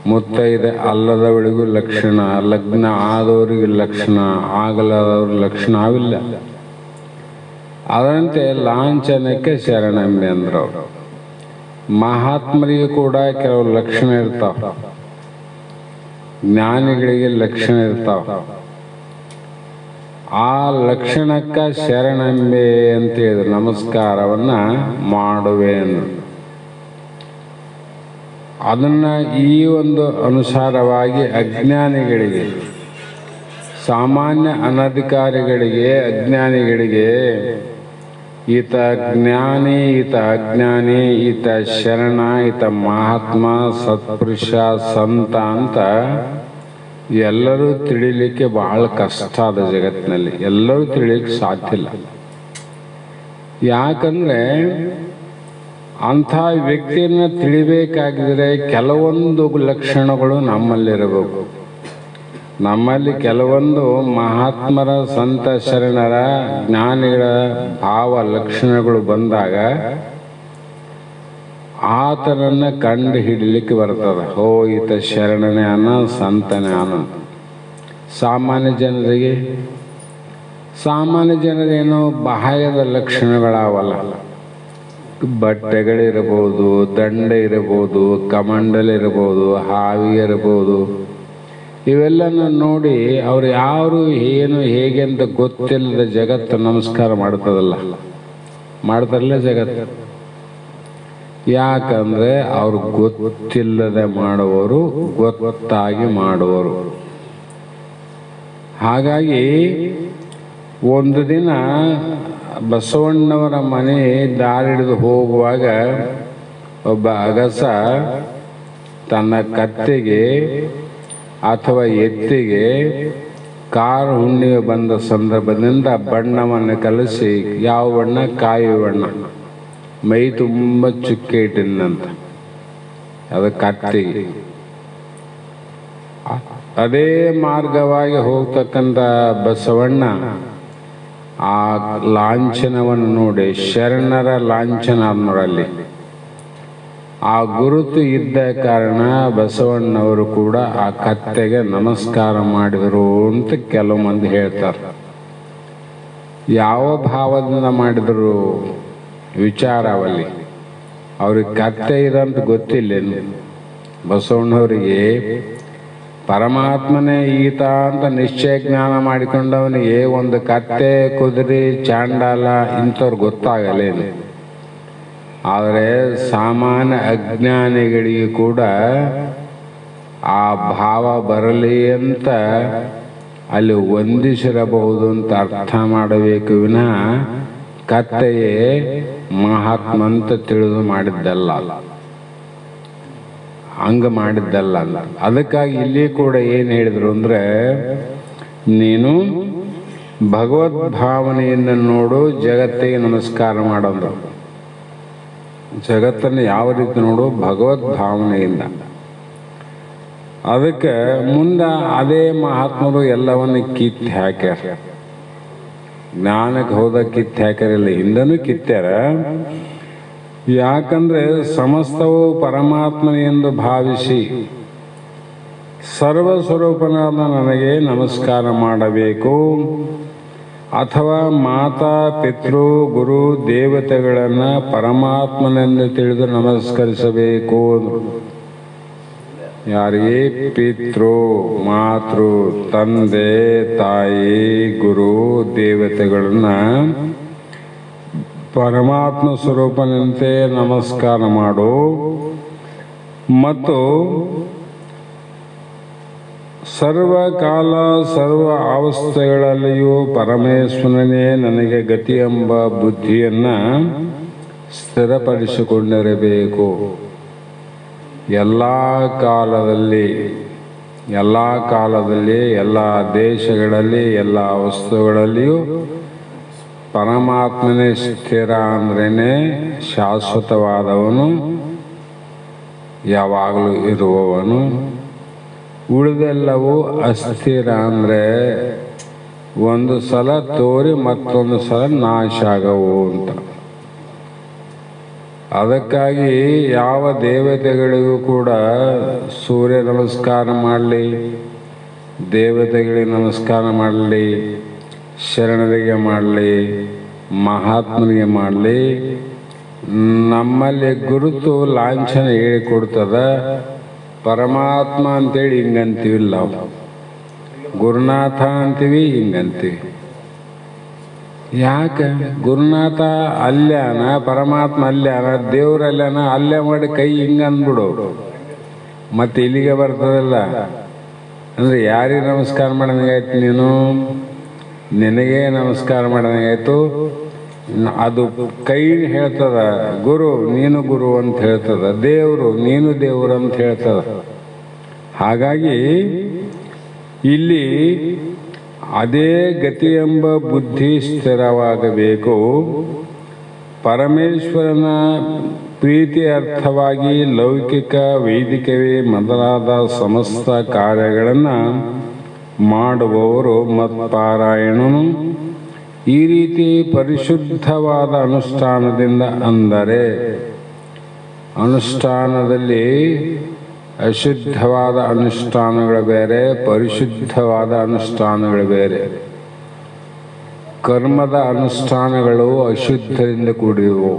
ಮುತ್ತೈದೆ ಅಲ್ಲದವಳಿಗೂ ಲಕ್ಷಣ, ಲಗ್ನ ಆದವರಿಗೆ ಲಕ್ಷಣ, ಆಗಲಾದವ್ರ ಲಕ್ಷಣ ಅವಿಲ್ಲ. ಅದರಂತೆ ಲಾಂಛನಕ್ಕೆ ಶರಣಂಬೆ ಅಂದ್ರು. ಮಹಾತ್ಮರಿಗೆ ಕೂಡ ಕೆಲವು ಲಕ್ಷಣ ಇರ್ತಾವ, ಜ್ಞಾನಿಗಳಿಗೆ ಲಕ್ಷಣ ಇರ್ತಾವ. ಆ ಲಕ್ಷಣಕ್ಕ ಶರಣಂಬೆ ಅಂತ ಹೇಳಿದ್ರು. ನಮಸ್ಕಾರವನ್ನ ಮಾಡುವೆ ಅಂದ್ರು. ಅದನ್ನ ಈ ಒಂದು ಅನುಸಾರವಾಗಿ ಅಜ್ಞಾನಿಗಳಿಗೆ, ಸಾಮಾನ್ಯ ಅನಧಿಕಾರಿಗಳಿಗೆ, ಅಜ್ಞಾನಿಗಳಿಗೆ ಈತ ಜ್ಞಾನಿ, ಈತ ಅಜ್ಞಾನಿ, ಈತ ಶರಣ, ಈತ ಮಹಾತ್ಮ, ಸತ್ಪುರುಷ, ಸಂತ ಅಂತ ಎಲ್ಲರೂ ತಿಳಿಲಿಕ್ಕೆ ಬಹಳ ಕಷ್ಟ ಆದ ಜಗತ್ತಿನಲ್ಲಿ. ಎಲ್ಲರೂ ತಿಳಿಲಿಕ್ಕೆ ಸಾಧ್ಯ ಇಲ್ಲ. ಯಾಕಂದ್ರೆ ಅಂಥ ವ್ಯಕ್ತಿಯನ್ನ ತಿಳಿಬೇಕಾಗಿದ್ರೆ ಕೆಲವೊಂದು ಲಕ್ಷಣಗಳು ನಮ್ಮಲ್ಲಿರಬೇಕು. ನಮ್ಮಲ್ಲಿ ಕೆಲವೊಂದು ಮಹಾತ್ಮರ, ಸಂತ, ಶರಣರ, ಜ್ಞಾನಿಗಳ ಭಾವ ಲಕ್ಷಣಗಳು ಬಂದಾಗ ಆತನನ್ನ ಕಂಡು ಹಿಡಿಲಿಕ್ಕೆ ಬರ್ತದೆ. ಹೋ ಈತ ಶರಣನೇ ಅನ್ನ, ಸಂತನೇ ಅನ್ನ. ಸಾಮಾನ್ಯ ಜನರೇನೋ ಬಾಹ್ಯದ ಲಕ್ಷಣಗಳಾವಲ್ಲ. ಬಟ್ಟೆಗಳಿರಬಹುದು, ದಂಡ ಇರಬಹುದು, ಕಮಂಡಲಿರಬಹುದು, ಹಾವಿ ಇರಬಹುದು. ಇವೆಲ್ಲನ ನೋಡಿ ಅವ್ರು ಯಾರು ಏನು ಹೇಗೆ ಅಂತ ಗೊತ್ತಿಲ್ಲದ ಜಗತ್ತು ನಮಸ್ಕಾರ ಮಾಡ್ತದಲ್ಲ, ಮಾಡ್ತಾರಲ್ಲ ಜಗತ್ತು. ಯಾಕಂದ್ರೆ ಅವ್ರು ಗೊತ್ತಿಲ್ಲದೆ ಮಾಡುವವರು, ಗೊತ್ತಾಗಿ ಮಾಡುವರು. ಹಾಗಾಗಿ ಒಂದು ದಿನ ಬಸವಣ್ಣವರ ಮನೆ ದಾರಿಡಿದು ಹೋಗುವಾಗ ಒಬ್ಬ ಅಗಸ ತನ್ನ ಕತ್ತೆಗೆ ಅಥವಾ ಎತ್ತಿಗೆ ಕಾರು ಹುಣ್ಣಿಮೆ ಬಂದ ಸಂದರ್ಭದಿಂದ ಬಣ್ಣವನ್ನು ಕಲಸಿ, ಯಾವ ಬಣ್ಣ? ಕಾಯಿ ಬಣ್ಣ. ಮೈ ತುಂಬ ಚುಕ್ಕೆ ಇಟ್ಟಿನಂತ ಅದು ಕತ್ತಿಗೆ. ಅದೇ ಮಾರ್ಗವಾಗಿ ಹೋಗ್ತಕ್ಕಂಥ ಬಸವಣ್ಣ ಆ ಲಾಂಛನವನ್ನು ನೋಡಿ, ಶರಣರ ಲಾಂಛನ ನೋಡಲ್ಲಿ ಆ ಗುರುತು ಇದ್ದ ಕಾರಣ ಬಸವಣ್ಣವರು ಕೂಡ ಆ ಕತ್ತೆಗೆ ನಮಸ್ಕಾರ ಮಾಡಿದರು ಅಂತ ಕೆಲವು ಮಂದಿ ಹೇಳ್ತಾರೆ. ಯಾವ ಭಾವದಿಂದ ಮಾಡಿದರು ವಿಚಾರವಲ್ಲಿ. ಅವ್ರಿಗೆ ಕತ್ತೆ ಇದಂತ ಗೊತ್ತಿಲ್ಲೇನು. ಬಸವಣ್ಣವರಿಗೆ ಪರಮಾತ್ಮನೇ ಈತ ಅಂತ ನಿಶ್ಚಯ ಜ್ಞಾನ ಮಾಡಿಕೊಂಡವನಿಗೆ ಒಂದು ಕತ್ತೆ, ಕುದುರೆ, ಚಾಂಡಾಲ ಇಂಥವ್ರು ಗೊತ್ತಾಗಲೇನು. ಆದರೆ ಸಾಮಾನ್ಯ ಅಜ್ಞಾನಿಗಳಿಗೆ ಕೂಡ ಆ ಭಾವ ಬರಲಿ ಅಂತ ಅಲ್ಲಿ ವಂದಿಸಿರಬಹುದು ಅಂತ ಅರ್ಥ ಮಾಡಬೇಕು ವಿನಃ ಕತ್ತೆಯೇ ಮಹಾತ್ಮ ಅಂತ ತಿಳಿದು ಮಾಡಿದ್ದಲ್ಲ, ಹಂಗ ಮಾಡಿದ್ದಲ್ಲ. ಅದಕ್ಕಾಗಿ ಇಲ್ಲಿ ಕೂಡ ಏನು ಹೇಳಿದ್ರು ಅಂದ್ರೆ, ನೀನು ಭಗವದ್ ಭಾವನೆಯಿಂದ ನೋಡು, ಜಗತ್ತಿಗೆ ನಮಸ್ಕಾರ ಮಾಡೋದು. ಜಗತ್ತನ್ನು ಯಾವ ರೀತಿ ನೋಡು? ಭಗವದ್ ಭಾವನೆಯಿಂದ. ಅದಕ್ಕೆ ಮುಂದೆ ಅದೇ ಮಹಾತ್ಮರು ಎಲ್ಲವನ್ನು ಕಿತ್ತು ಹಾಕ್ಯಾರ. ಜ್ಞಾನಕ್ಕೆ ಹೋದ ಕಿತ್ತು ಹಾಕ್ಯಾರಿಲ್ಲ, ಹಿಂದನೂ ಕಿತ್ಯಾರ. ಯಾಕಂದ್ರೆ ಸಮಸ್ತವು ಪರಮಾತ್ಮನ ಎಂದು ಭಾವಿಸಿ ಸರ್ವಸ್ವರೂಪನಾದ ನನಗೆ ನಮಸ್ಕಾರ ಮಾಡಬೇಕು, ಅಥವಾ ಮಾತಾ ಪಿತೃ ಗುರು ದೇವತೆಗಳನ್ನು ಪರಮಾತ್ಮನೆಂದು ತಿಳಿದು ನಮಸ್ಕರಿಸಬೇಕು. ಯಾರಿಗೆ? ಪಿತೃ, ಮಾತೃ, ತಂದೆ, ತಾಯಿ, ಗುರು ದೇವತೆಗಳನ್ನ ಪರಮಾತ್ಮ ಸ್ವರೂಪನಂತೆ ನಮಸ್ಕಾರ ಮಾಡು. ಮತ್ತು ಸರ್ವಕಾಲ ಸರ್ವ ಅವಸ್ಥೆಗಳಲ್ಲಿಯೂ ಪರಮೇಶ್ವರನೇ ನನಗೆ ಗತಿ ಎಂಬ ಬುದ್ಧಿಯನ್ನು ಸ್ಥಿರಪಡಿಸಿಕೊಂಡಿರಬೇಕು. ಎಲ್ಲ ಕಾಲದಲ್ಲಿ ಎಲ್ಲ ದೇಶಗಳಲ್ಲಿ ಎಲ್ಲ ವಸ್ತುಗಳಲ್ಲಿಯೂ ಪರಮಾತ್ಮನೇ ಸ್ಥಿರ ಅಂದ್ರೇನೆ ಶಾಶ್ವತವಾದವನು, ಯಾವಾಗಲೂ ಇರುವವನು. ಉಳಿದೆಲ್ಲವೂ ಅಸ್ಥಿರ ಅಂದರೆ ಒಂದು ಸಲ ತೋರಿ ಮತ್ತೊಂದು ಸಲ ನಾಶ ಆಗವು ಅಂತ. ಅದಕ್ಕಾಗಿ ಯಾವ ದೇವತೆಗಳಿಗೂ ಕೂಡ ಸೂರ್ಯ ನಮಸ್ಕಾರ ಮಾಡಲಿ, ದೇವತೆಗಳಿಗೆ ನಮಸ್ಕಾರ ಮಾಡಲಿ, ಶರಣರಿಗೆ ಮಾಡಲಿ, ಮಹಾತ್ಮನಿಗೆ ಮಾಡಲಿ, ನಮ್ಮಲ್ಲಿ ಗುರುತು ಲಾಂಛನ ಹೇಳಿಕೊಡ್ತದ. ಪರಮಾತ್ಮ ಅಂತೇಳಿ ಹಿಂಗಂತೀವಿಲ್ಲ, ಗುರುನಾಥ ಅಂತೀವಿ, ಹಿಂಗಂತೀವಿ. ಯಾಕೆ? ಗುರುನಾಥ ಅಲ್ಯಾನ, ಪರಮಾತ್ಮ ಅಲ್ಯಾನ, ದೇವ್ರಲ್ಯಾನ, ಅಲ್ಲೇ ಮಾಡಿ ಕೈ ಹಿಂಗಂದ್ಬಿಡು, ಮತ್ತೆ ಇಲ್ಲಿಗೆ ಬರ್ತದಲ್ಲ. ಅಂದರೆ ಯಾರಿಗೆ ನಮಸ್ಕಾರ ಮಾಡಿದಂಗಾಯ್ತು? ನೀನು ನಿನಗೆ ನಮಸ್ಕಾರ ಮಾಡಿದಂಗಾಯ್ತು. ಅದು ಕೈ ಹೇಳ್ತದ, ಗುರು ನೀನು ಗುರು ಅಂತ ಹೇಳ್ತದ, ದೇವರು ನೀನು ದೇವರು ಅಂತ ಹೇಳ್ತದ. ಹಾಗಾಗಿ ಇಲ್ಲಿ ಅದೇ ಗತಿ ಎಂಬ ಬುದ್ಧಿ ಸ್ಥಿರವಾಗಬೇಕು. ಪರಮೇಶ್ವರನ ಪ್ರೀತಿ ಅರ್ಥವಾಗಿ ಲೌಕಿಕ ವೈದಿಕವೇ ಮೊದಲಾದ ಸಮಸ್ತ ಕಾರ್ಯಗಳನ್ನು ಮಾಡುವವರು ಮತ್ಪಾರಾಯಣನು ಈ ರೀತಿ ಪರಿಶುದ್ಧವಾದ ಅನುಷ್ಠಾನದಿಂದ, ಅಂದರೆ ಅನುಷ್ಠಾನದಲ್ಲಿ ಅಶುದ್ಧವಾದ ಅನುಷ್ಠಾನಗಳು ಬೇರೆ, ಪರಿಶುದ್ಧವಾದ ಅನುಷ್ಠಾನಗಳು ಬೇರೆ. ಕರ್ಮದ ಅನುಷ್ಠಾನಗಳು ಅಶುದ್ಧದಿಂದ ಕೂಡಿದವು.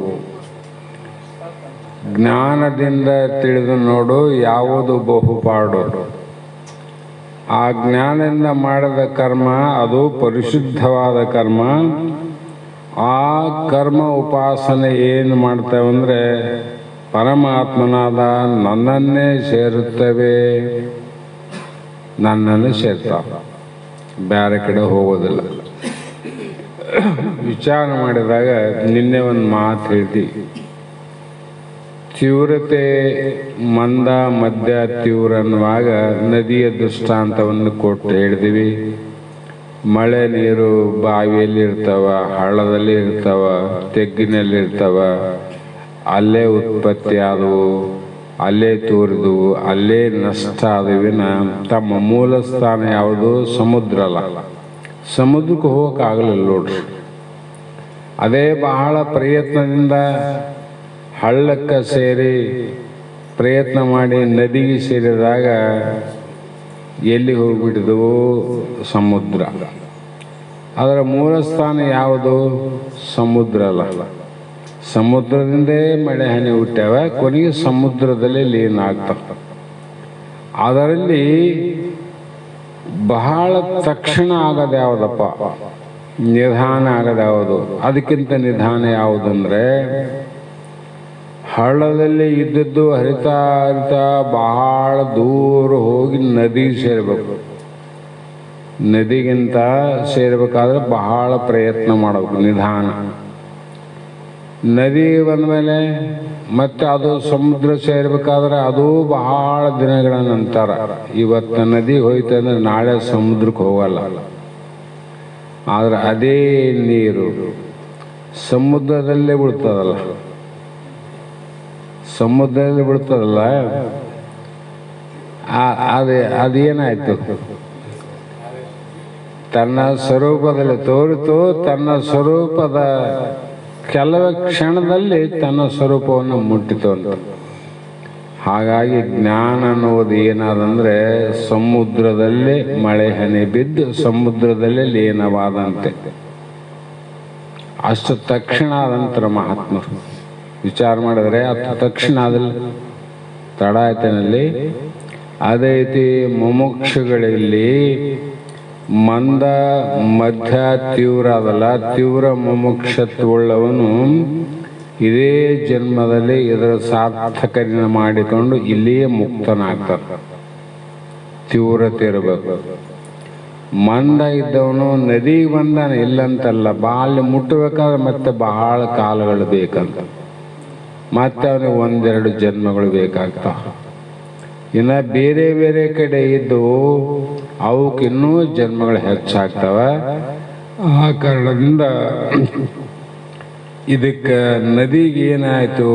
ಜ್ಞಾನದಿಂದ ತಿಳಿದು ನೋಡು ಯಾವುದು ಬಹುಪಾಡು. ಆ ಜ್ಞಾನದಿಂದ ಮಾಡಿದ ಕರ್ಮ ಅದು ಪರಿಶುದ್ಧವಾದ ಕರ್ಮ. ಆ ಕರ್ಮ ಉಪಾಸನೆ ಏನು ಮಾಡ್ತೇವಂದರೆ ಪರಮಾತ್ಮನಾದ ನನ್ನನ್ನೇ ಸೇರುತ್ತವೆ, ನನ್ನನ್ನು ಸೇರ್ತಾವೆ, ಬೇರೆ ಕಡೆ ಹೋಗೋದಿಲ್ಲ. ವಿಚಾರ ಮಾಡಿದಾಗ ನಿನ್ನೆ ಒಂದು ಮಾತು ಹೇಳ್ತೀವಿ, ತೀವ್ರತೆ ಮಂದ ಮಧ್ಯ ತೀವ್ರ ಅನ್ನುವಾಗ ನದಿಯ ದೃಷ್ಟಾಂತವನ್ನು ಕೊಟ್ಟು ಹೇಳಿದೀವಿ. ಮಳೆ ನೀರು ಬಾವಿಯಲ್ಲಿ ಇರ್ತಾವ, ಹಳ್ಳದಲ್ಲಿ ಇರ್ತಾವ, ತೆಗ್ಗಿನಲ್ಲಿ ಇರ್ತಾವ, ಅಲ್ಲೇ ಉತ್ಪತ್ತಿ ಆದವು, ಅಲ್ಲೇ ತೋರಿದವು, ಅಲ್ಲೇ ನಷ್ಟ ಆದವಿನ ತಮ್ಮ ಮೂಲ ಸ್ಥಾನ ಯಾವುದು? ಸಮುದ್ರ ಅಲ್ಲ. ಸಮುದ್ರಕ್ಕೆ ಹೋಗೋಕ್ಕಾಗಲಿಲ್ಲ ನೋಡ್ರಿ. ಅದೇ ಬಹಳ ಪ್ರಯತ್ನದಿಂದ ಹಳ್ಳಕ್ಕೆ ಸೇರಿ ಪ್ರಯತ್ನ ಮಾಡಿ ನದಿಗೆ ಸೇರಿದಾಗ ಎಲ್ಲಿ ಹೋಗ್ಬಿಟ್ಟಿದವು? ಸಮುದ್ರ. ಅದರ ಮೂಲ ಸ್ಥಾನ ಯಾವುದು? ಸಮುದ್ರ ಅಲ್ಲ. ಸಮುದ್ರದಿಂದೇ ಮಳೆ ಹನಿ ಹುಟ್ಟ್ಯಾವ, ಕೊನೆಗೆ ಸಮುದ್ರದಲ್ಲಿ ಲೀನ ಆಗ್ತವೆ. ಅದರಲ್ಲಿ ಬಹಳ ತಕ್ಷಣ ಆಗೋದು ಯಾವುದಪ್ಪ? ನಿಧಾನ ಆಗೋದು ಯಾವುದು? ಅದಕ್ಕಿಂತ ನಿಧಾನ ಯಾವುದಂದ್ರೆ ಹಳ್ಳದಲ್ಲಿ ಇದ್ದದ್ದು ಹರಿತಾ ಹರಿತಾ ಬಹಳ ದೂರ ಹೋಗಿ ನದಿಗೆ ಸೇರಬೇಕು. ನದಿಗಿಂತ ಸೇರಬೇಕಾದ್ರೆ ಬಹಳ ಪ್ರಯತ್ನ ಮಾಡಬೇಕು, ನಿಧಾನ. ನದಿ ಬಂದಮೇಲೆ ಮತ್ತೆ ಅದು ಸಮುದ್ರ ಸೇರಬೇಕಾದ್ರೆ ಅದು ಬಹಳ ದಿನಗಳ ನಂತರ. ಇವತ್ತು ನದಿ ಹೋಯ್ತು ಅಂದರೆ ನಾಳೆ ಸಮುದ್ರಕ್ಕೆ ಹೋಗಲ್ಲ. ಆದರೆ ಅದೇ ನೀರು ಸಮುದ್ರದಲ್ಲೇ ಬಿಡ್ತದಲ್ಲ, ಸಮುದ್ರದಲ್ಲಿ ಬಿಡ್ತದಲ್ಲ, ಅದೇನಾಯ್ತು? ತನ್ನ ಸ್ವರೂಪದಲ್ಲಿ ತೋರಿತು, ತನ್ನ ಸ್ವರೂಪದ ಕೆಲವೇ ಕ್ಷಣದಲ್ಲಿ ತನ್ನ ಸ್ವರೂಪವನ್ನು ಮುಟ್ಟಿತು ಅಂತ. ಹಾಗಾಗಿ ಜ್ಞಾನ ಅನ್ನುವುದು ಏನಾದಂದ್ರೆ ಸಮುದ್ರದಲ್ಲೇ ಮಳೆ ಹನಿ ಬಿದ್ದು ಸಮುದ್ರದಲ್ಲೇ ಲೀನವಾದಂತೆ. ಅಷ್ಟು ತಕ್ಷಣ ಆದಂತರ ಮಹಾತ್ಮರು ವಿಚಾರ ಮಾಡಿದ್ರೆ ಅದು ತಕ್ಷಣ ಆದಲ್ಲಿ ತಡ ಆಯ್ತನಲ್ಲಿ. ಅದೇ ರೀತಿ ಮುಮುಕ್ಷುಗಳಲ್ಲಿ ಮಂದ ಮಧ್ಯ ತೀವ್ರ ಅದಲ್ಲ, ತೀವ್ರ ಮುಮುಕ್ಷತ್ವವುಳ್ಳವನು ಇದೇ ಜನ್ಮದಲ್ಲಿ ಇದರ ಸಾರ್ಥಕನ ಮಾಡಿಕೊಂಡು ಇಲ್ಲಿಯೇ ಮುಕ್ತನಾಗ್ತಾನೆ. ತೀವ್ರತೆ ಇರಬೇಕು. ಮಂದ ಇದ್ದವನು ನದಿಗೆ ಬಂದಾನೆ ಇಲ್ಲಂತಲ್ಲ, ಬಾಲ್ಯ ಮುಟ್ಟಬೇಕಾದ್ರೆ ಮತ್ತೆ ಬಹಳ ಕಾಲಗಳು ಬೇಕಂತ, ಮತ್ತೆ ಅವನಿಗೆ ಒಂದೆರಡು ಜನ್ಮಗಳು ಬೇಕಾಗ್ತಾವ. ಇನ್ನು ಬೇರೆ ಬೇರೆ ಕಡೆ ಇದ್ದು ಅವಕ್ಕಿನ್ನೂ ಜನ್ಮಗಳು ಹೆಚ್ಚಾಗ್ತವ. ಆ ಕಾರಣದಿಂದ ಇದಕ್ಕೆ ನದಿಗೆ ಏನಾಯಿತು,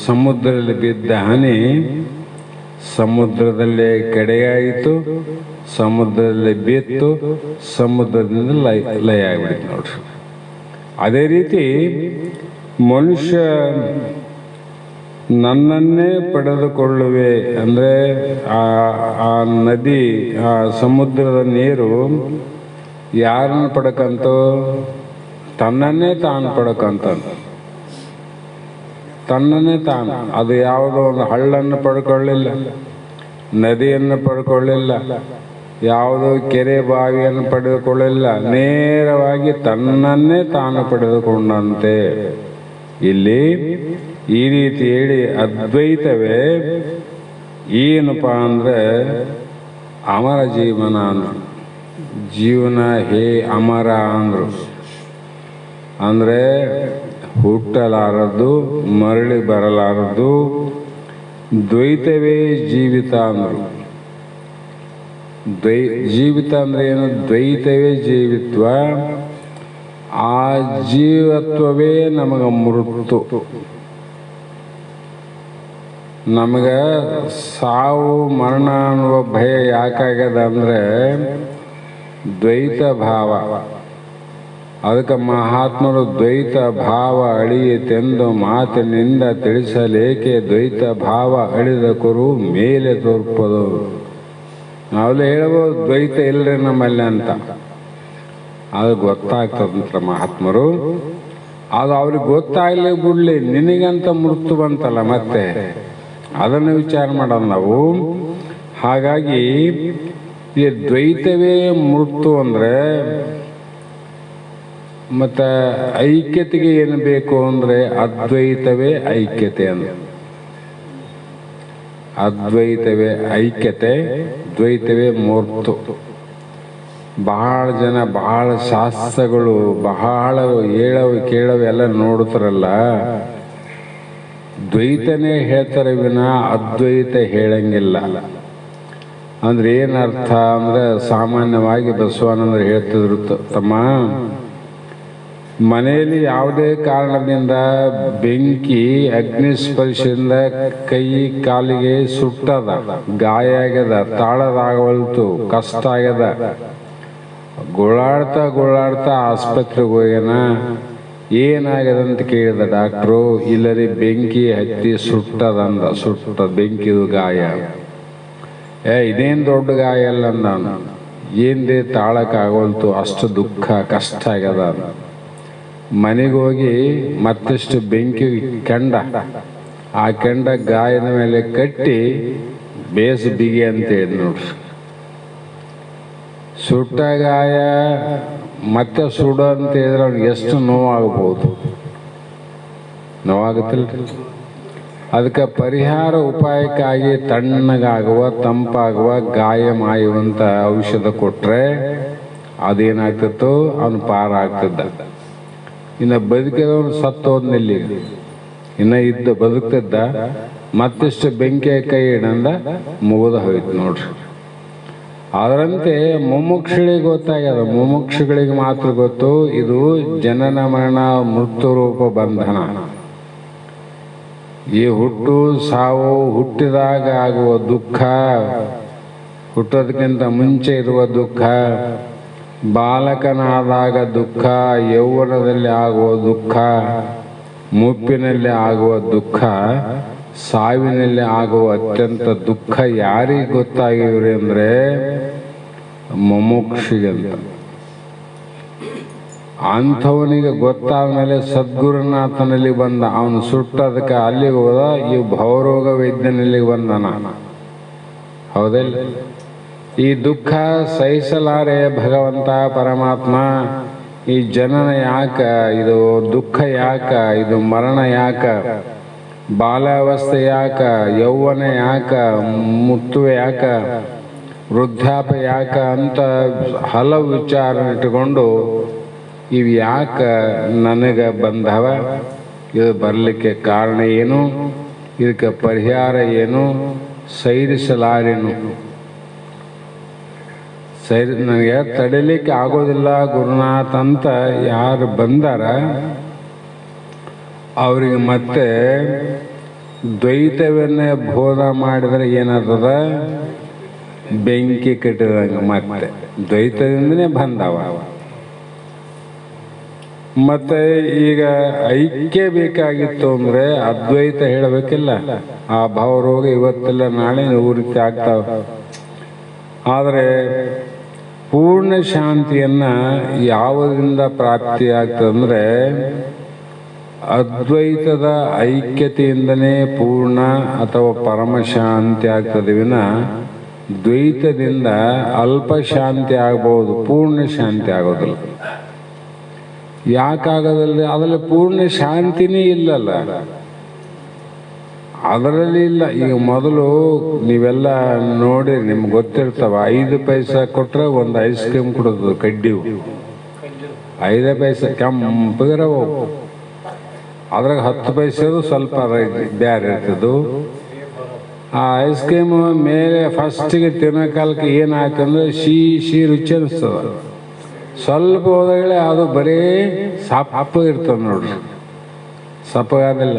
ಸಮುದ್ರದಲ್ಲಿ ಬಿದ್ದ ಹನಿ ಸಮುದ್ರದಲ್ಲೇ ಕಡೆಯಾಯಿತು, ಸಮುದ್ರದಲ್ಲಿ ಬಿತ್ತು, ಸಮುದ್ರದಿಂದ ಲಯ ಆಗಿಬಿಡ್ತು ನೋಡ್ರಿ. ಅದೇ ರೀತಿ ಮನುಷ್ಯ ನನ್ನನ್ನೇ ಪಡೆದುಕೊಳ್ಳುವೆ ಅಂದರೆ ಆ ನದಿ, ಆ ಸಮುದ್ರದ ನೀರು ಯಾರನ್ನು ಪಡ್ಕಂತೋ? ತನ್ನನ್ನೇ ತಾನು ಪಡ್ಕಂತ, ತನ್ನನ್ನೇ ತಾನು. ಅದು ಯಾವುದೋ ಒಂದು ಹಳ್ಳನ್ನು ಪಡ್ಕೊಳ್ಳಿಲ್ಲ, ನದಿಯನ್ನು ಪಡ್ಕೊಳ್ಳಿಲ್ಲ, ಯಾವುದೋ ಕೆರೆ ಬಾವಿಯನ್ನು ಪಡೆದುಕೊಳ್ಳಿಲ್ಲ, ನೇರವಾಗಿ ತನ್ನನ್ನೇ ತಾನು ಪಡೆದುಕೊಂಡಂತೆ. ಇಲ್ಲಿ ಈ ರೀತಿ ಹೇಳಿ ಅದ್ವೈತವೇ ಏನಪ್ಪ ಅಂದ್ರೆ ಅಮರ ಜೀವನ ಅಂದ್ರು. ಜೀವನ ಹೇ ಅಮರ ಅಂದ್ರು ಅಂದ್ರೆ ಹುಟ್ಟಲಾರದು, ಮರಳಿ ಬರಲಾರದು. ದ್ವೈತವೇ ಜೀವಿತ ಅಂದ್ರು. ಜೀವಿತ ಅಂದ್ರೆ ಏನು? ದ್ವೈತವೇ ಜೀವಿತ್ವ. ಆ ಜೀವತ್ವವೇ ನಮಗೆ ಮೃತು. ನಮಗೆ ಸಾವು ಮರಣ ಅನ್ನುವ ಭಯ ಯಾಕಾಗ್ಯದ ಅಂದ್ರೆ ದ್ವೈತ ಭಾವ. ಅದಕ್ಕೆ ಮಹಾತ್ಮರು ದ್ವೈತ ಭಾವ ಅಳಿಯಿತೆಂದು ಮಾತಿನಿಂದ ತಿಳಿಸಲೇಕೆ, ದ್ವೈತ ಭಾವ ಅಳಿದ ಕುರು ಮೇಲೆ ತೋರ್ಪದು. ನಾವೆಲ್ಲ ಹೇಳ್ಬೋದು ದ್ವೈತ ಇಲ್ಲರಿ ನಮ್ಮಲ್ಲಿ ಅಂತ, ಅದು ಗೊತ್ತಾಗ್ತದಂತ ಮಹಾತ್ಮರು. ಅದು ಅವ್ರಿಗೆ ಗೊತ್ತಾಗ್ಲಿ ಬಿಡ್ಲಿ, ನಿನಗಂತ ಮೃತ್ಯು ಬಂತಲ್ಲ, ಮತ್ತೆ ಅದನ್ನು ವಿಚಾರ ಮಾಡೋದು ನಾವು. ಹಾಗಾಗಿ ಈ ದ್ವೈತವೇ ಮೃತ್ಯು ಅಂದ್ರೆ ಮತ್ತೆ ಐಕ್ಯತೆಗೆ ಏನು ಬೇಕು ಅಂದ್ರೆ ಅದ್ವೈತವೇ ಐಕ್ಯತೆ ಅಂದ್ರೆ. ಅದ್ವೈತವೇ ಐಕ್ಯತೆ, ದ್ವೈತವೇ ಮೂರ್ತು. ಬಹಳ ಜನ ಬಹಳ ಶಾಸ್ತ್ರಗಳು ಬಹಳ ಹೇಳವು ಕೇಳವು ಎಲ್ಲ ನೋಡ್ತಾರಲ್ಲ, ದ್ವೈತನೇ ಹೇಳ್ತಾರೆ ವಿನ ಅದ್ವೈತ ಹೇಳಂಗಿಲ್ಲ. ಅಂದ್ರೆ ಏನರ್ಥ ಅಂದ್ರೆ ಸಾಮಾನ್ಯವಾಗಿ ಬಸವಾನಂದರು ಹೇಳ್ತಿದ್ರು, ತಮ್ಮ ಮನೆಯಲ್ಲಿ ಯಾವುದೇ ಕಾರಣದಿಂದ ಬೆಂಕಿ ಅಗ್ನಿ ಸ್ಪರ್ಶದಿಂದ ಕೈ ಕಾಲಿಗೆ ಸುಟ್ಟದ, ಗಾಯ ಆಗ್ಯದ, ತಾಳದಾಗವಲ್ತು, ಕಷ್ಟ ಆಗ್ಯದ, ಗೋಳಾಡ್ತಾ ಆಸ್ಪತ್ರೆಗೆ ಹೋಗ್ಯಾನ. ಏನಾಗ್ಯದಂತ ಕೇಳಿದ ಡಾಕ್ಟ್ರು, ಇಲ್ಲರಿ ಬೆಂಕಿ ಹತ್ತಿ ಸುಟ್ಟದಂದ. ಸುಟ್ಟ ಬೆಂಕಿದು ಗಾಯ. ಇದೇನು ದೊಡ್ಡ ಗಾಯ ಅಲ್ಲ ನಾನು, ಏನ್ದೇ ತಾಳಕ್ಕಾಗವಲ್ತು, ಅಷ್ಟು ದುಃಖ ಕಷ್ಟ ಆಗ್ಯದ. ಮನೆಗೆ ಹೋಗಿ ಮತ್ತಿಷ್ಟು ಬೆಂಕಿ ಕೆಂಡ, ಆ ಕೆಂಡ ಗಾಯದ ಮೇಲೆ ಕಟ್ಟಿ ಬೇಸ್ ಬಿಗಿ ಅಂತ ಹೇಳಿ ನೋಡ್ರಿ. ಸುಟ್ಟ ಗಾಯ ಮತ್ತೆ ಸುಡ ಅಂತ ಹೇಳಿದ್ರೆ ಅವ್ನಿಗೆ ಎಷ್ಟು ನೋವಾಗಬಹುದು? ನೋವಾಗುತ್ತಿಲ್ಲ. ಅದಕ್ಕೆ ಪರಿಹಾರ ಉಪಾಯಕ್ಕಾಗಿ ತಣ್ಣಗಾಗುವ, ತಂಪಾಗುವ, ಗಾಯ ಮಾಯುವಂತ ಔಷಧ ಕೊಟ್ರೆ ಅದೇನಾಗ್ತಿತ್ತು, ಅವನು ಪಾರಾಗ್ತಿದ್ದ. ಇನ್ನು ಬದುಕಿದವನು ಸತ್ತೋದ್ನಲ್ಲಿ, ಇನ್ನು ಇದ್ದ ಬದುಕ್ತಿದ್ದ, ಮತ್ತಿಷ್ಟು ಬೆಂಕಿಯ ಕೈ ಹಿಡಂದ ಮುಗಿದ ಹೋಯ್ತು ನೋಡ್ರಿ. ಅದರಂತೆ ಮುಮುಕ್ಷುಗಳಿಗೆ ಗೊತ್ತಾಗ್ಯದ, ಮುಮುಕ್ಷುಗಳಿಗೆ ಮಾತ್ರ ಗೊತ್ತು ಇದು ಜನನ ಮರಣ ಮೃತ್ಯು ರೂಪ ಬಂಧನ. ಈ ಹುಟ್ಟು ಸಾವು, ಹುಟ್ಟಿದಾಗ ಆಗುವ ದುಃಖ, ಹುಟ್ಟೋದಕ್ಕಿಂತ ಮುಂಚೆ ಇರುವ ದುಃಖ, ಬಾಲಕನಾದಾಗ ದುಃಖ, ಯೌವನದಲ್ಲಿ ಆಗುವ ದುಃಖ, ಮುಪ್ಪಿನಲ್ಲಿ ಆಗುವ ದುಃಖ, ಸಾವಿನಲ್ಲಿ ಆಗುವ ಅತ್ಯಂತ ದುಃಖ ಯಾರಿಗೆ ಗೊತ್ತಾಗಿವ್ರಿ ಅಂದರೆ ಮುಮುಕ್ಷಿಗಂತ. ಅಂಥವನಿಗೆ ಗೊತ್ತಾದ ಮೇಲೆ ಸದ್ಗುರುನಾಥನಲ್ಲಿ ಬಂದ. ಅವನು ಸುಟ್ಟದಕ್ಕೆ ಅಲ್ಲಿಗೆ ಹೋದ. ಈ ಭವರೋಗ ವೈದ್ಯನಲ್ಲಿಗೆ ಬಂದನ. ಹೌದಿಲ್ಲ? ಈ ದುಃಖ ಸಹಿಸಲಾರೆ ಭಗವಂತ ಪರಮಾತ್ಮ. ಈ ಜನನ ಯಾಕ, ಇದು ದುಃಖ ಯಾಕ, ಇದು ಮರಣ ಯಾಕ, ಬಾಲ್ಯಾವಸ್ಥೆ ಯಾಕ, ಯೌವನ ಯಾಕ, ಮುತ್ತುವೆ ಯಾಕ, ವೃದ್ಧಾಪ್ಯ ಯಾಕ ಅಂತ ಹಲವು ವಿಚಾರ ಇಟ್ಟುಕೊಂಡು ಇವು ಯಾಕ ನನಗೆ ಬಂದವ, ಇದು ಬರಲಿಕ್ಕೆ ಕಾರಣ ಏನು, ಇದಕ್ಕೆ ಪರಿಹಾರ ಏನು, ಸೈರಿಸಲಾರೇನು, ನನಗೆ ತಡಿಲಿಕ್ಕೆ ಆಗೋದಿಲ್ಲ ಗುರುನಾಥ್ ಅಂತ ಯಾರು ಬಂದಾರ ಅವ್ರಿಗೆ ಮತ್ತೆ ದ್ವೈತವನ್ನೇ ಬೋಧ ಮಾಡಿದರೆ ಏನಾಗ್ತದ, ಬೆಂಕಿ ಕಟ್ಟಿದಂಗೆ. ಮತ್ತೆ ದ್ವೈತದಿಂದನೇ ಬಂದವ. ಮತ್ತೆ ಈಗ ಐಕ್ಯ ಬೇಕಾಗಿತ್ತು ಅಂದ್ರೆ ಅದ್ವೈತ ಹೇಳಬೇಕಿಲ್ಲ. ಆ ಭಾವರೋಗ ಇವತ್ತೆಲ್ಲ ನಾಳೆ ನಿವೃತ್ತಿ ಆಗ್ತಾವ. ಆದರೆ ಪೂರ್ಣ ಶಾಂತಿಯನ್ನ ಯಾವುದರಿಂದ ಪ್ರಾಪ್ತಿಯಾಗ್ತದಂದ್ರೆ ಅದ್ವೈತದ ಐಕ್ಯತೆಯಿಂದನೇ ಪೂರ್ಣ ಅಥವಾ ಪರಮಶಾಂತಿ ಆಗ್ತದೆ ವಿನ ದ್ವೈತದಿಂದ ಅಲ್ಪ ಶಾಂತಿ ಆಗ್ಬೋದು, ಪೂರ್ಣ ಶಾಂತಿ ಆಗೋದಿಲ್ಲ. ಯಾಕಾಗೋದಿಲ್ಲ? ಅದರಲ್ಲಿ ಪೂರ್ಣ ಶಾಂತಿನೇ ಇಲ್ಲಲ್ಲ, ಅದರಲ್ಲಿ ಇಲ್ಲ. ಈಗ ಮೊದಲು ನೀವೆಲ್ಲ ನೋಡಿ ನಿಮ್ಗೆ ಗೊತ್ತಿರ್ತಾವ, 5 ಪೈಸೆ ಕೊಟ್ರೆ ಒಂದು ಐಸ್ ಕ್ರೀಮ್ ಕೊಡೋದು ಕಡ್ಡಿವು. 5 ಪೈಸೆ ಕೆಂಪಗಿರವು, ಅದ್ರಾಗ 10 ಪೈಸೆದು ಸ್ವಲ್ಪ ಬ್ಯಾರೆ ಇರ್ತದು. ಆ ಐಸ್ ಕ್ರೀಮ್ ಮೇಲೆ ಫಸ್ಟಿಗೆ ತಿನ್ನೋ ಕಾಲಕ್ಕೆ ಏನಾಯ್ತಂದ್ರೆ ಸಿಹಿ ರುಚಿ ಅನಿಸ್ತದ. ಸ್ವಲ್ಪ ಹೋದಾಗಲೇ ಅದು ಬರೀ ಸಪ್ಪು ಇರ್ತದೆ ನೋಡ್ರಿ, ಸಪ್ಪಗಾದಿಲ್ಲ.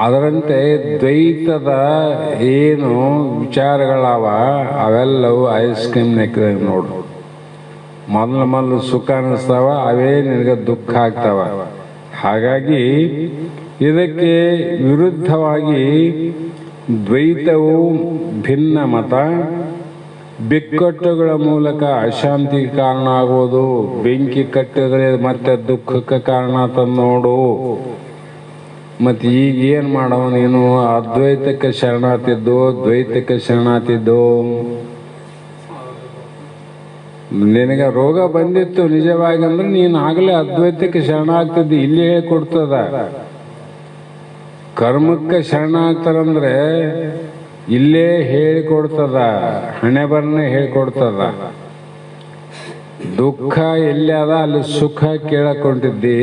ಅದರಂತೆ ದ್ವೈತದ ಏನು ವಿಚಾರಗಳವ ಅವೆಲ್ಲವು ಐಸ್ ಕ್ರೀಮ್ ನೆಕ್ಕಿದಾಗ ನೋಡು. ಮೊದಲು ಸುಖ ಅನ್ನಿಸ್ತಾವ, ಅವೇ ನಿನಗೆ ದುಃಖ ಆಗ್ತಾವ. ಹಾಗಾಗಿ ಇದಕ್ಕೆ ವಿರುದ್ಧವಾಗಿ ದ್ವೈತವು ಭಿನ್ನ ಮತ, ಬಿಕ್ಕಟ್ಟುಗಳ ಮೂಲಕ ಅಶಾಂತಿ ಕಾರಣ ಆಗೋದು. ಬೆಂಕಿ ಕಟ್ಟಿದ್ರೆ ಮತ್ತೆ ದುಃಖಕ್ಕೆ ಕಾರಣ ತಂದು ನೋಡು. ಮತ್ತೆ ಈಗ ಏನು ಮಾಡವ ನೀನು? ಅದ್ವೈತಕ್ಕೆ ಶರಣಾತಿದ್ದು, ದ್ವೈತಕ್ಕೆ ಶರಣಾತಿದ್ದು. ನಿನಗೆ ರೋಗ ಬಂದಿತ್ತು ನಿಜವಾಗಿ ಅಂದ್ರೆ ನೀನು ಆಗಲೇ ಅದ್ವೈತಕ್ಕೆ ಶರಣಾಗ್ತಿದ್ದಿ. ಇಲ್ಲಿ ಹೇಳಿಕೊಡ್ತದ. ಕರ್ಮಕ್ಕೆ ಶರಣಾಗ್ತಾರಂದ್ರೆ ಇಲ್ಲೇ ಹೇಳಿಕೊಡ್ತದ, ಹಣೆ ಬರನೇ ಹೇಳಿಕೊಡ್ತದ. ದುಃಖ ಎಲ್ಲಿ ಅದ ಅಲ್ಲಿ ಸುಖ ಕೇಳಕೊಂಡಿದ್ದಿ.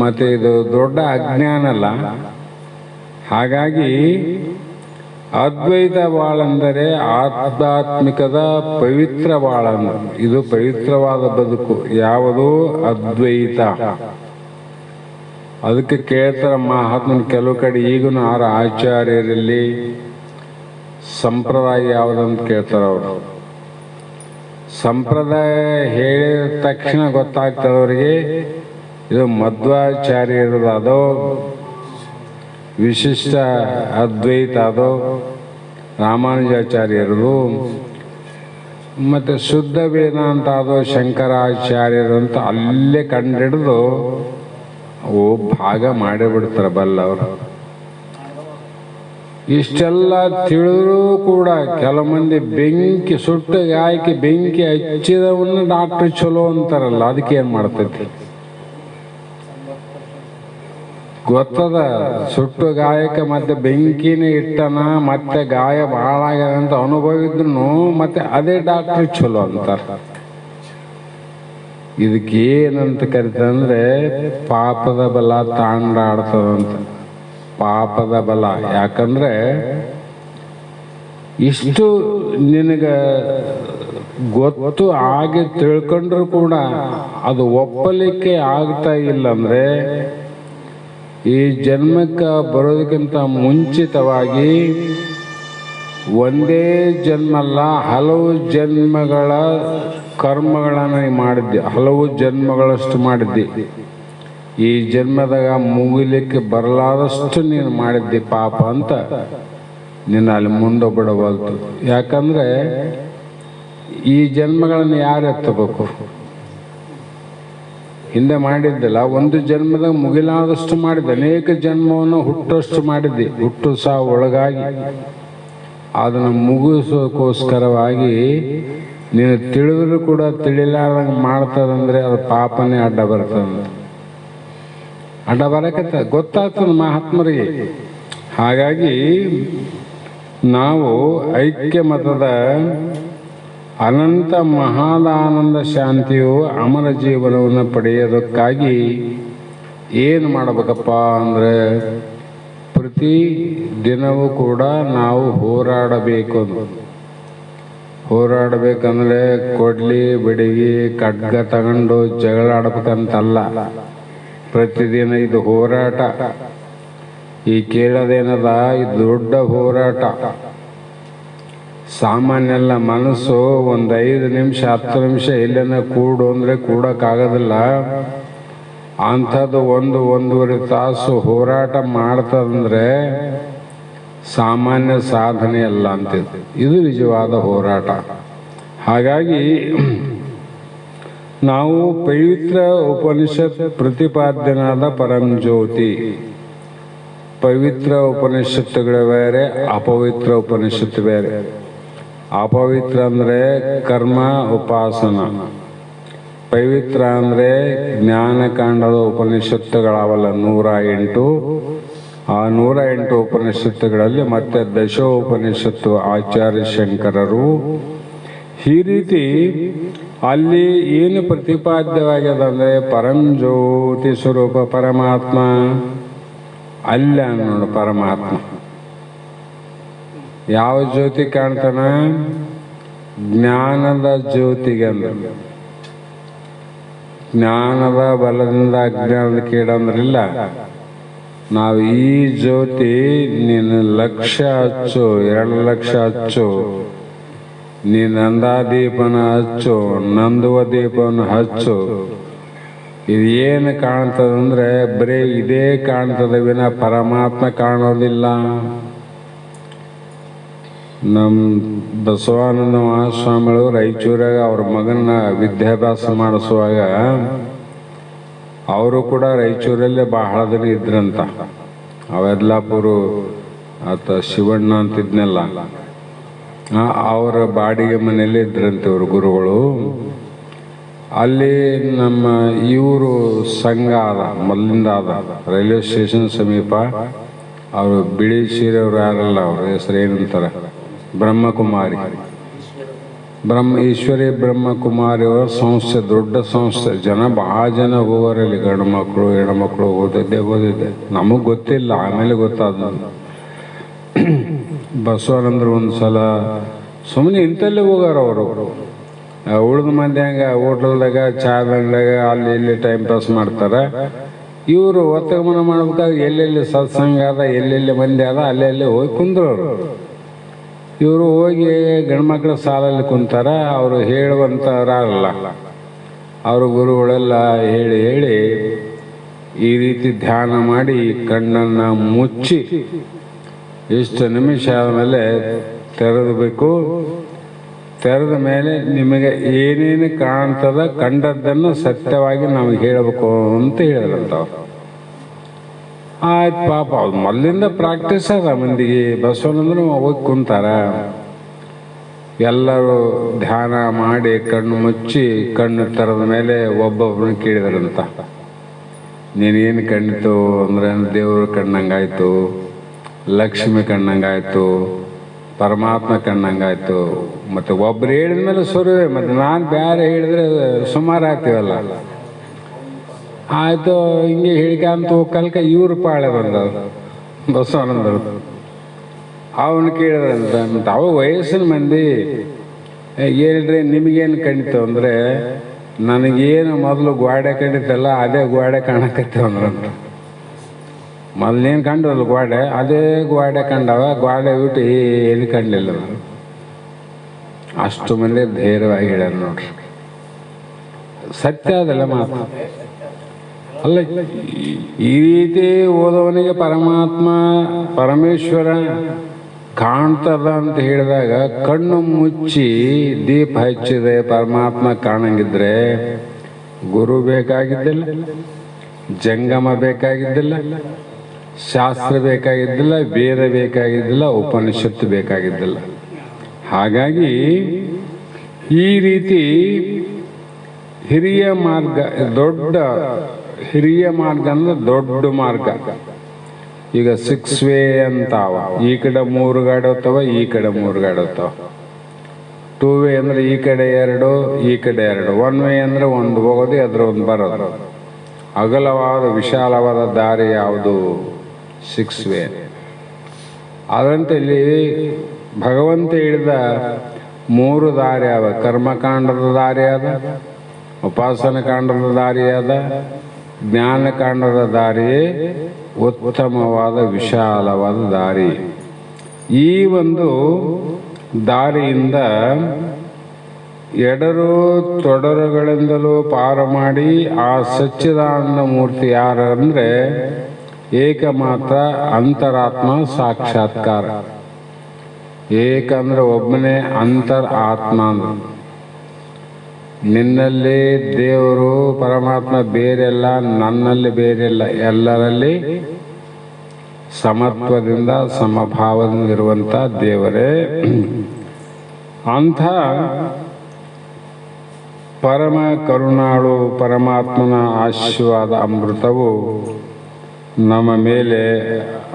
ಮತ್ತೆ ಇದು ದೊಡ್ಡ ಅಜ್ಞಾನ ಅಲ್ಲ. ಹಾಗಾಗಿ ಅದ್ವೈತ ಬಾಳೆಂದರೆ ಆಧ್ಯಾತ್ಮಿಕದ ಪವಿತ್ರ ಬಾಳಂದ. ಇದು ಪವಿತ್ರವಾದ ಬದುಕು ಯಾವುದು? ಅದ್ವೈತ. ಅದಕ್ಕೆ ಕೇಳ್ತಾರ ಮಹಾತ್ಮನ ಕೆಲವು ಕಡೆ ಈಗನು ಆರ ಆಚಾರ್ಯರಲ್ಲಿ ಸಂಪ್ರದಾಯ ಯಾವುದಂತ ಕೇಳ್ತಾರ ಅವರು. ಸಂಪ್ರದಾಯ ಹೇಳಿದ ತಕ್ಷಣ ಗೊತ್ತಾಗ್ತದೆ ಅವರಿಗೆ ಇದು ಮಧ್ವಾಚಾರ್ಯರದು ಅದೋ, ವಿಶಿಷ್ಟ ಅದ್ವೈತ ಅದೋ, ರಾಮಾನುಜಾಚಾರ್ಯರದು, ಮತ್ತು ಶುದ್ಧ ವೇದಾಂತ ಅದೋ, ಶಂಕರಾಚಾರ್ಯರು ಅಂತ ಅಲ್ಲೇ ಕಂಡಿಡಿದು ಅವು ಭಾಗ ಮಾಡಿಬಿಡ್ತಾರೆ ಬಲ್ಲವರು. ಇಷ್ಟೆಲ್ಲ ತಿಳಿದ್ರೂ ಕೂಡ ಕೆಲವು ಮಂದಿ ಬೆಂಕಿ ಸುಟ್ಟು ಗಾಯಕ್ಕೆ ಬೆಂಕಿ ಹಚ್ಚಿದವನ್ನ ಡಾಕ್ಟರ್ ಚಲೋ ಅಂತಾರಲ್ಲ, ಅದಕ್ಕೆ ಏನು ಮಾಡ್ತೈತಿ ಗೊತ್ತದ? ಸುಟ್ಟು ಗಾಯಕ್ಕೆ ಮತ್ತೆ ಬೆಂಕಿನೇ ಇಟ್ಟನ, ಮತ್ತೆ ಗಾಯ ಭಾಳ ಆಗ್ಯದ ಅಂತ ಅನುಭವ ಇದ್ರು ಮತ್ತೆ ಅದೇ ಡಾಕ್ಟರ್ ಚಲೋ ಅಂತಾರ. ಇದಕ್ಕೆ ಏನಂತ ಕರಿತಂದ್ರೆ ಪಾಪದ ಬಲ ತಾಂಡಾಡ್ತದಂತ. ಪಾಪದ ಬಲ. ಯಾಕಂದ್ರೆ ಇಷ್ಟು ನಿನಗ ಗೊತ್ತು ಆಗಿ ತಿಳ್ಕೊಂಡ್ರು ಕೂಡ ಅದು ಒಪ್ಪಲಿಕ್ಕೆ ಆಗ್ತಾ ಇಲ್ಲ ಅಂದ್ರೆ ಈ ಜನ್ಮಕ್ಕೆ ಬರೋದಕ್ಕಿಂತ ಮುಂಚಿತವಾಗಿ ಒಂದೇ ಜನ್ಮ ಅಲ್ಲ, ಹಲವು ಜನ್ಮಗಳ ಕರ್ಮಗಳನ್ನು ಮಾಡಿದ್ದೆ, ಹಲವು ಜನ್ಮಗಳಷ್ಟು ಮಾಡಿದ್ದೆ. ಈ ಜನ್ಮದಾಗ ಮುಗಿಲಿಕ್ಕೆ ಬರಲಾದಷ್ಟು ನೀನು ಮಾಡಿದ್ದಿ ಪಾಪ ಅಂತ ನಿನ್ನ ಅಲ್ಲಿ ಮುಂದೆ ಬಿಡಬಲ್ತು. ಯಾಕಂದ್ರೆ ಈ ಜನ್ಮಗಳನ್ನು ಯಾರು ಎತ್ತಬೇಕು? ಹಿಂದೆ ಮಾಡಿದ್ದಿಲ್ಲ, ಒಂದು ಜನ್ಮದಾಗ ಮುಗಿಲಾದಷ್ಟು ಮಾಡಿದ್ದೆ, ಅನೇಕ ಜನ್ಮವನ್ನು ಹುಟ್ಟಷ್ಟು ಮಾಡಿದ್ದೆ. ಹುಟ್ಟು ಸಾವು ಒಳಗಾಗಿ ಅದನ್ನು ಮುಗಿಸೋಕ್ಕೋಸ್ಕರವಾಗಿ ನೀನು ತಿಳಿದ್ರು ಕೂಡ ತಿಳಿಲಾರ್ದಂಗೆ ಮಾಡ್ತದಂದ್ರೆ ಅದು ಪಾಪನೇ ಅಡ್ಡ ಬರ್ತದೆ. ಅಡ್ಡ ಬರಕತ್ತ ಗೊತ್ತಾಗ್ತದೆ ಮಹಾತ್ಮರಿಗೆ. ಹಾಗಾಗಿ ನಾವು ಐಕ್ಯ ಮತದ ಅನಂತ ಮಹಾದಾನಂದ ಶಾಂತಿಯು ಅಮರ ಜೀವನವನ್ನು ಪಡೆಯೋದಕ್ಕಾಗಿ ಏನು ಮಾಡಬೇಕಪ್ಪ ಅಂದರೆ ಪ್ರತಿ ದಿನವೂ ಕೂಡ ನಾವು ಹೋರಾಡಬೇಕು. ಹೋರಾಡಬೇಕಂದ್ರೆ ಕೊಡ್ಲಿ ಬಿಡಿಗಿ ಖಡ್ಗ ತಗೊಂಡು ಜಗಳ ಆಡ್ಬೇಕಂತಲ್ಲ. ಪ್ರತಿದಿನ ಇದು ಹೋರಾಟ. ಈ ಕೇಳೋದೇನದ ಇದು ದೊಡ್ಡ ಹೋರಾಟ. ಸಾಮಾನ್ಯ ಅಲ್ಲ. ಮನಸ್ಸು ಒಂದು 5 ನಿಮಿಷ 10 ನಿಮಿಷ ಎಲ್ಲೇನ ಕೂಡು ಅಂದರೆ ಕೂಡಕ್ಕಾಗೋದಿಲ್ಲ. ಅಂಥದ್ದು 1-1.5 ತಾಸು ಹೋರಾಟ ಮಾಡ್ತದಂದ್ರೆ ಸಾಮಾನ್ಯ ಸಾಧನೆ ಅಲ್ಲ ಅಂತಿದೆ. ಇದು ನಿಜವಾದ ಹೋರಾಟ. ಹಾಗಾಗಿ ನಾವು ಪವಿತ್ರ ಉಪನಿಷತ್ ಪ್ರತಿಪಾದ್ಯನಾದ ಪರಂಜ್ಯೋತಿ, ಪವಿತ್ರ ಉಪನಿಷತ್ತುಗಳು ಬೇರೆ, ಅಪವಿತ್ರ ಉಪನಿಷತ್ತು ಬೇರೆ. ಅಪವಿತ್ರ ಅಂದರೆ ಕರ್ಮ ಉಪಾಸನ, ಪವಿತ್ರ ಅಂದರೆ ಜ್ಞಾನಕಾಂಡದ ಉಪನಿಷತ್ತುಗಳವಲ್ಲ 108. ಆ 108 ಉಪನಿಷತ್ತುಗಳಲ್ಲಿ ಮತ್ತೆ ದಶೋಪನಿಷತ್ತು ಆಚಾರ್ಯ ಶಂಕರರು ಈ ರೀತಿ ಅಲ್ಲಿ ಏನು ಪ್ರತಿಪಾದ್ಯವಾಗ್ಯದ ಅಂದರೆ ಪರಂಜ್ಯೋತಿ ಸ್ವರೂಪ ಪರಮಾತ್ಮ ಅಲ್ಲ ನೋಡು. ಪರಮಾತ್ಮ ಯಾವ ಜ್ಯೋತಿ ಕಾಣ್ತಾನ? ಜ್ಞಾನದ ಜ್ಯೋತಿಗೆ ಅಂದ್ರೆ. ಜ್ಞಾನದ ಬಲದಿಂದ ಅಜ್ಞಾನದ ಕೇಡಂದ್ರಿಲ್ಲ. ನಾವು ಈ ಜ್ಯೋತಿ ನೀನು 1,00,000 ಹಚ್ಚು, 2,00,000 ಹಚ್ಚು, ನೀ ನಂದಾದೀಪನ ಹಚ್ಚು, ನಂದುವ ದೀಪವನ್ನು ಹಚ್ಚು, ಇದೇನು ಕಾಣ್ತದಂದ್ರೆ ಬರೀ ಇದೇ ಕಾಣ್ತದ ವಿನ ಪರಮಾತ್ಮ ಕಾಣೋದಿಲ್ಲ. ನಮ್ಮ ಬಸವಾನಂದ ಮಹಾಸ್ವಾಮಿಗಳು ರಾಯಚೂರಾಗ ಅವ್ರ ಮಗನ ವಿದ್ಯಾಭ್ಯಾಸ ಮಾಡಿಸುವಾಗ ಅವರು ಕೂಡ ರಾಯಚೂರಲ್ಲೇ ಬಹಳ ದಿನ ಇದ್ರಂತ. ಅವೆಲ್ಲಾಪುರ ಆತ ಶಿವಣ್ಣ ಅಂತಿದ್ನೆಲ್ಲ, ಅವರ ಬಾಡಿಗೆ ಮನೆಯಲ್ಲೇ ಇದ್ರಂತೆ ಇವರು ಗುರುಗಳು. ಅಲ್ಲಿ ನಮ್ಮ ಇವರು ಸಂಘ ಅದ, ಮೊದಲಿಂದ ಅದ, ರೈಲ್ವೆ ಸ್ಟೇಷನ್ ಸಮೀಪ. ಅವರು ಬಿಳಿ ಸೀರೆಯವರು ಯಾರಲ್ಲ, ಅವ್ರ ಹೆಸರು ಏನಂತಾರೆ, ಬ್ರಹ್ಮಕುಮಾರಿ, ಈಶ್ವರಿ ಬ್ರಹ್ಮಕುಮಾರಿ ಅವರ ಸಂಸ್ಥೆ, ದೊಡ್ಡ ಸಂಸ್ಥೆ. ಭಾಳ ಜನ ಹೋಗೋರಲ್ಲಿ, ಗಂಡು ಮಕ್ಕಳು ಹೆಣ್ಮಕ್ಳು ಓದಿದ್ದೆ. ನಮಗೆ ಗೊತ್ತಿಲ್ಲ, ಆಮೇಲೆ ಗೊತ್ತಾದ. ಬಸವಾನಂದರು ಒಂದು ಸಲ ಸುಮ್ಮನೆ ಇಂಥಲ್ಲೇ ಹೋಗಾರ ಅವರು. ಉಳಿದ ಮಂದಿ ಹಂಗೆ ಹೋಟ್ಲದಾಗ ಚಾದ ಅಂಗಡಿಯಾಗ ಅಲ್ಲಿ ಇಲ್ಲಿ ಟೈಮ್ ಪಾಸ್ ಮಾಡ್ತಾರೆ. ಇವರು ಒತ್ತಗಮನ ಮಾಡ್ಬೇಕಾದ್ರೆ ಎಲ್ಲೆಲ್ಲಿ ಸತ್ಸಂಗ ಅದ, ಎಲ್ಲೆಲ್ಲಿ ಮಂದಿ ಅದ, ಅಲ್ಲೆಲ್ಲಿ ಹೋಗಿ ಕುಂದ್ರವ್ರು. ಇವರು ಹೋಗಿ ಗಂಡ್ಮಕ್ಳ ಸಾಲಲ್ಲಿ ಕುಂತಾರ. ಅವರು ಹೇಳುವಂಥವ್ರಲ್ಲ, ಅವರು ಗುರುಗಳೆಲ್ಲ ಹೇಳಿ ಹೇಳಿ ಈ ರೀತಿ ಧ್ಯಾನ ಮಾಡಿ ಕಣ್ಣನ್ನು ಮುಚ್ಚಿ ಇಷ್ಟು ನಿಮಿಷ ಆದಮೇಲೆ ತೆರೆದಬೇಕು. ತೆರೆದ ಮೇಲೆ ನಿಮಗೆ ಏನೇನು ಕಾಣ್ತದ ಕಂಡದ್ದನ್ನು ಸತ್ಯವಾಗಿ ನಾವು ಹೇಳಬೇಕು ಅಂತ ಹೇಳಿದ್ರಂತವ್ರು. ಆಯ್ತು ಪಾಪ, ಅವ್ರು ಮೊದಲಿಂದ ಪ್ರಾಕ್ಟೀಸ್ ಅದ ಮಂದಿಗೆ. ಬಸವನಂದ್ರು ಹೋಗಿ ಕುಂತಾರ. ಎಲ್ಲರೂ ಧ್ಯಾನ ಮಾಡಿ ಕಣ್ಣು ಮುಚ್ಚಿ ಕಣ್ಣು ತೆರೆದ ಮೇಲೆ ಒಬ್ಬೊಬ್ಬರನ್ನ ಕೇಳಿದ್ರಂತ, ನೀನೇನು ಕಂಡಿತು ಅಂದ್ರೆ ದೇವ್ರ ಕಣ್ಣಂಗಾಯ್ತು, ಲಕ್ಷ್ಮಿ ಕಣ್ಣಂಗಾಯ್ತು, ಪರಮಾತ್ಮ ಕಣ್ಣಂಗಾಯ್ತು. ಮತ್ತು ಒಬ್ರು ಹೇಳಿದ್ಮೇಲೆ ಸುರುವೆ, ಮತ್ತು ನಾನು ಬೇರೆ ಹೇಳಿದ್ರೆ ಸುಮಾರು ಆಗ್ತೀವಲ್ಲ. ಆಯಿತು, ಹಿಂಗೆ ಹಿಡ್ಕಂತ ಹೋಗ್ಕಲ್ಕ ಇವ್ರ ಪಾಳೆ ಬಂದವು ಬಸವಾನಂದರು. ಅವನು ಕೇಳಿದ್ರಂತ, ಮತ್ತು ಅವ ವಯಸ್ಸಿನ ಮಂದಿ. ಹೇಳ್ರಿ ನಿಮಗೇನು ಕಂಡಿತು ಅಂದರೆ, ನನಗೇನು ಮೊದಲು ಗೋಡೆ ಕಂಡಿತ್ತಲ್ಲ ಅದೇ ಗೋಡೆ ಕಾಣಕತ್ತೇವ ಅಂದ್ರಂತ. ಮೊದಲೇನು ಕಂಡವಲ್ಲ ಗೋಡೆ, ಅದೇ ಗೋಡೆ ಕಂಡವ. ಗೋಡೆ ಬಿಟ್ಟು ಏನು ಕಂಡಲಿಲ್ಲ ನಾನು. ಅಷ್ಟು ಮಂದಿ ಧೈರ್ಯವಾಗಿ ಹೇಳ್ಯಾರ ನೋಡ್ರಿ. ಸತ್ಯ ಅದೆಲ್ಲ ಮಾತು ಅಲ್ಲ. ಈ ರೀತಿ ಓದವನಿಗೆ ಪರಮಾತ್ಮ ಪರಮೇಶ್ವರ ಕಾಣ್ತದ ಅಂತ ಹೇಳಿದಾಗ ಕಣ್ಣು ಮುಚ್ಚಿ ದೀಪ ಹಚ್ಚಿದೆ ಪರಮಾತ್ಮ ಕಾಣಂಗಿದ್ರೆ ಗುರು ಬೇಕಾಗಿದ್ದಿಲ್ಲ, ಜಂಗಮ ಬೇಕಾಗಿದ್ದಿಲ್ಲ, ಶಾಸ್ತ್ರ ಬೇಕಾಗಿದ್ದಿಲ್ಲ, ವೇದ ಬೇಕಾಗಿದ್ದಿಲ್ಲ, ಉಪನಿಷತ್ತು ಬೇಕಾಗಿದ್ದಿಲ್ಲ. ಹಾಗಾಗಿ ಈ ರೀತಿ ಹಿರಿಯ ಮಾರ್ಗ, ದೊಡ್ಡ ಹಿರಿಯ ಮಾರ್ಗ ಅಂದ್ರೆ ದೊಡ್ಡ ಮಾರ್ಗ. ಈಗ 6 ವೇ ಅಂತಾವ, ಈ ಕಡೆ 3 ಗಾಡಿ ಹೋಗ್ತಾವ, ಈ ಕಡೆ 3 ಗಾಡಿ ಹೋಗ್ತಾವ. 2 ವೇ ಅಂದ್ರೆ ಈ ಕಡೆ 2, ಈ ಕಡೆ 2. 1 ವೇ ಅಂದ್ರೆ ಒಂದು ಹೋಗೋದು, ಅದ್ರ ಒಂದು ಬರೋದು. ಅಗಲವಾದ ವಿಶಾಲವಾದ ದಾರಿ ಯಾವುದು? 6 ವೇ. ಅದರಂತೆ ಇಲ್ಲಿ ಭಗವಂತ ಹೇಳಿದ 3 ದಾರಿ ಅವ. ಕರ್ಮಕಾಂಡದ ದಾರಿ ಅದ, ಉಪಾಸನ ಕಾಂಡದ ದಾರಿ ಅದ, ಜ್ಞಾನಕಾಂಡದ ದಾರಿಯೇ ಉತ್ತಮವಾದ ವಿಶಾಲವಾದ ದಾರಿ. ಈ ಒಂದು ದಾರಿಯಿಂದ ಎಡರು ತೊಡರುಗಳಿಂದಲೂ ಪಾರು ಮಾಡಿ ಆ ಸಚ್ಚಿದಾನಂದ ಮೂರ್ತಿ ಯಾರು ಅಂದರೆ ಏಕಮಾತ್ರ ಅಂತರಾತ್ಮ ಸಾಕ್ಷಾತ್ಕಾರ. ಏಕಂದ್ರೆ ಒಬ್ಬನೇ, ಅಂತರ್ ಆತ್ಮ ಅಂದ್ರೆ ನಿನ್ನಲ್ಲಿ ದೇವರು ಪರಮಾತ್ಮ ಬೇರೆಲ್ಲ, ನನ್ನಲ್ಲಿ ಬೇರೆಲ್ಲ, ಎಲ್ಲರಲ್ಲಿ ಸಮತ್ವದಿಂದ ಸಮಭಾವದಿಂದ ಇರುವಂಥ ದೇವರೇ. ಅಂಥ ಪರಮ ಕರುಣಾಳು ಪರಮಾತ್ಮನ ಆಶೀರ್ವಾದ ಅಮೃತವು ನಮ್ಮ ಮೇಲೆ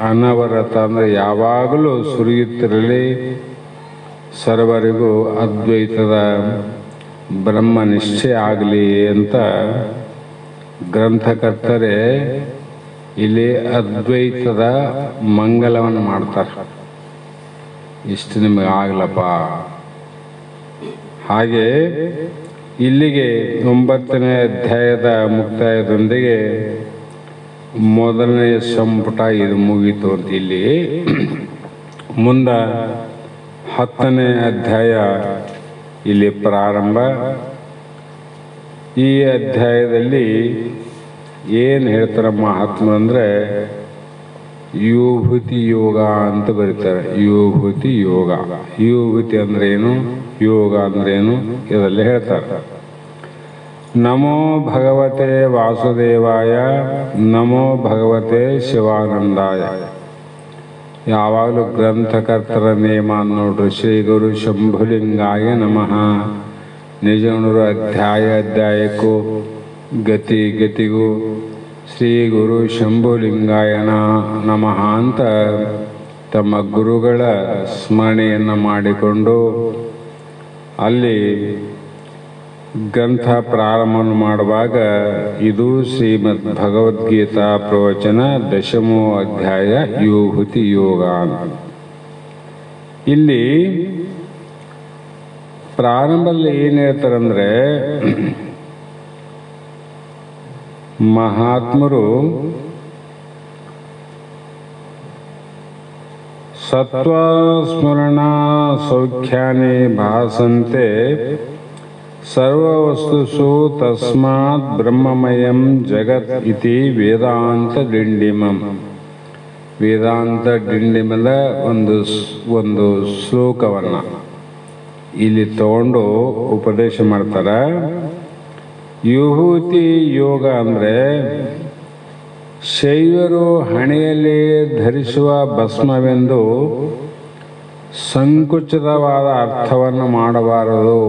ಅನವರತ ಅಂದರೆ ಯಾವಾಗಲೂ ಸುರಿಯುತ್ತಿರಲಿ. ಸರ್ವರಿಗೂ ಅದ್ವೈತದ ಬ್ರಹ್ಮ ನಿಶ್ಚಯ ಆಗಲಿ ಅಂತ ಗ್ರಂಥಕರ್ತರೇ ಇಲ್ಲಿ ಅದ್ವೈತದ ಮಂಗಲವನ್ನು ಮಾಡ್ತಾರೆ. ಇಷ್ಟು ನಿಮಗೆ ಆಗ್ಲಪ್ಪ. ಹಾಗೆ ಇಲ್ಲಿಗೆ 9ನೇ ಅಧ್ಯಾಯದ ಮುಕ್ತಾಯದೊಂದಿಗೆ ಮೊದಲನೇ ಸಂಪುಟ ಇದು ಮುಗೀತು ಅಂತ. ಇಲ್ಲಿ ಮುಂದೆ 10ನೇ ಅಧ್ಯಾಯ ಇಲ್ಲಿ ಪ್ರಾರಂಭ. ಈ ಅಧ್ಯಾಯದಲ್ಲಿ ಏನು ಹೇಳ್ತಾರೆ ಮಹಾತ್ಮ ಅಂದರೆ ಯುಭೂತಿ ಯೋಗ ಅಂತ ಬರೀತಾರೆ. ಯುಭೂತಿ ಯೋಗ, ಯುಭೂತಿ ಅಂದ್ರೆ ಏನು, ಯೋಗ ಅಂದ್ರೆ ಏನು, ಇದೆಲ್ಲ ಹೇಳ್ತಾರೆ. ನಮೋ ಭಗವತೆ ವಾಸುದೇವಾಯ, ನಮೋ ಭಗವತೆ ಶಿವಾನಂದಾಯ. ಯಾವಾಗಲೂ ಗ್ರಂಥಕರ್ತರ ನೇಮ ನೋಡ್ರಿ. ಶ್ರೀ ಗುರು ಶಂಭುಲಿಂಗಾಯ ನಮಃ. ನಿಜಗುಣರು ಅಧ್ಯಾಯಕ್ಕೂ ಗತಿಗೂ ಶ್ರೀ ಗುರು ಶಂಭುಲಿಂಗಾಯ ನಮಃ ಅಂತ ತಮ್ಮ ಗುರುಗಳ ಸ್ಮರಣೆಯನ್ನು ಮಾಡಿಕೊಂಡು ಅಲ್ಲಿ ಗ್ರಂಥ ಪ್ರಾರಂಭ ಮಾಡುವಾಗ ಇದು ಶ್ರೀಮದ್ ಭಗವದ್ಗೀತಾ ಪ್ರವಚನ 10ನೇ ಅಧ್ಯಾಯ ಯುಭೂತಿ ಯೋಗ. ಇಲ್ಲಿ ಪ್ರಾರಂಭದಲ್ಲಿ ಏನು ಹೇಳ್ತಾರಂದ್ರೆ ಮಹಾತ್ಮರು ಸತ್ವ ಸ್ಮರಣ ಸೌಖ್ಯಾನಿ ಭಾಸಂತೆ ಸರ್ವವಸ್ತುಷು ತಸ್ಮಾತ್ ಬ್ರಹ್ಮಮಯಂ ಜಗತ್ ಇತಿ ವೇದಾಂತ ಡಿಂಡಿಮಂ. ವೇದಾಂತ ಡಿಂಡಿಮದ ಒಂದು ಶ್ಲೋಕವನ್ನು ಇಲ್ಲಿ ತಗೊಂಡು ಉಪದೇಶ ಮಾಡ್ತಾರೆ. ಯುಭೂತಿ ಯೋಗ ಅಂದರೆ ಶೈವರು ಹಣೆಯಲ್ಲಿ ಧರಿಸುವ ಭಸ್ಮವೆಂದು ಸಂಕುಚಿತವಾದ ಅರ್ಥವನ್ನು ಮಾಡಬಾರದು.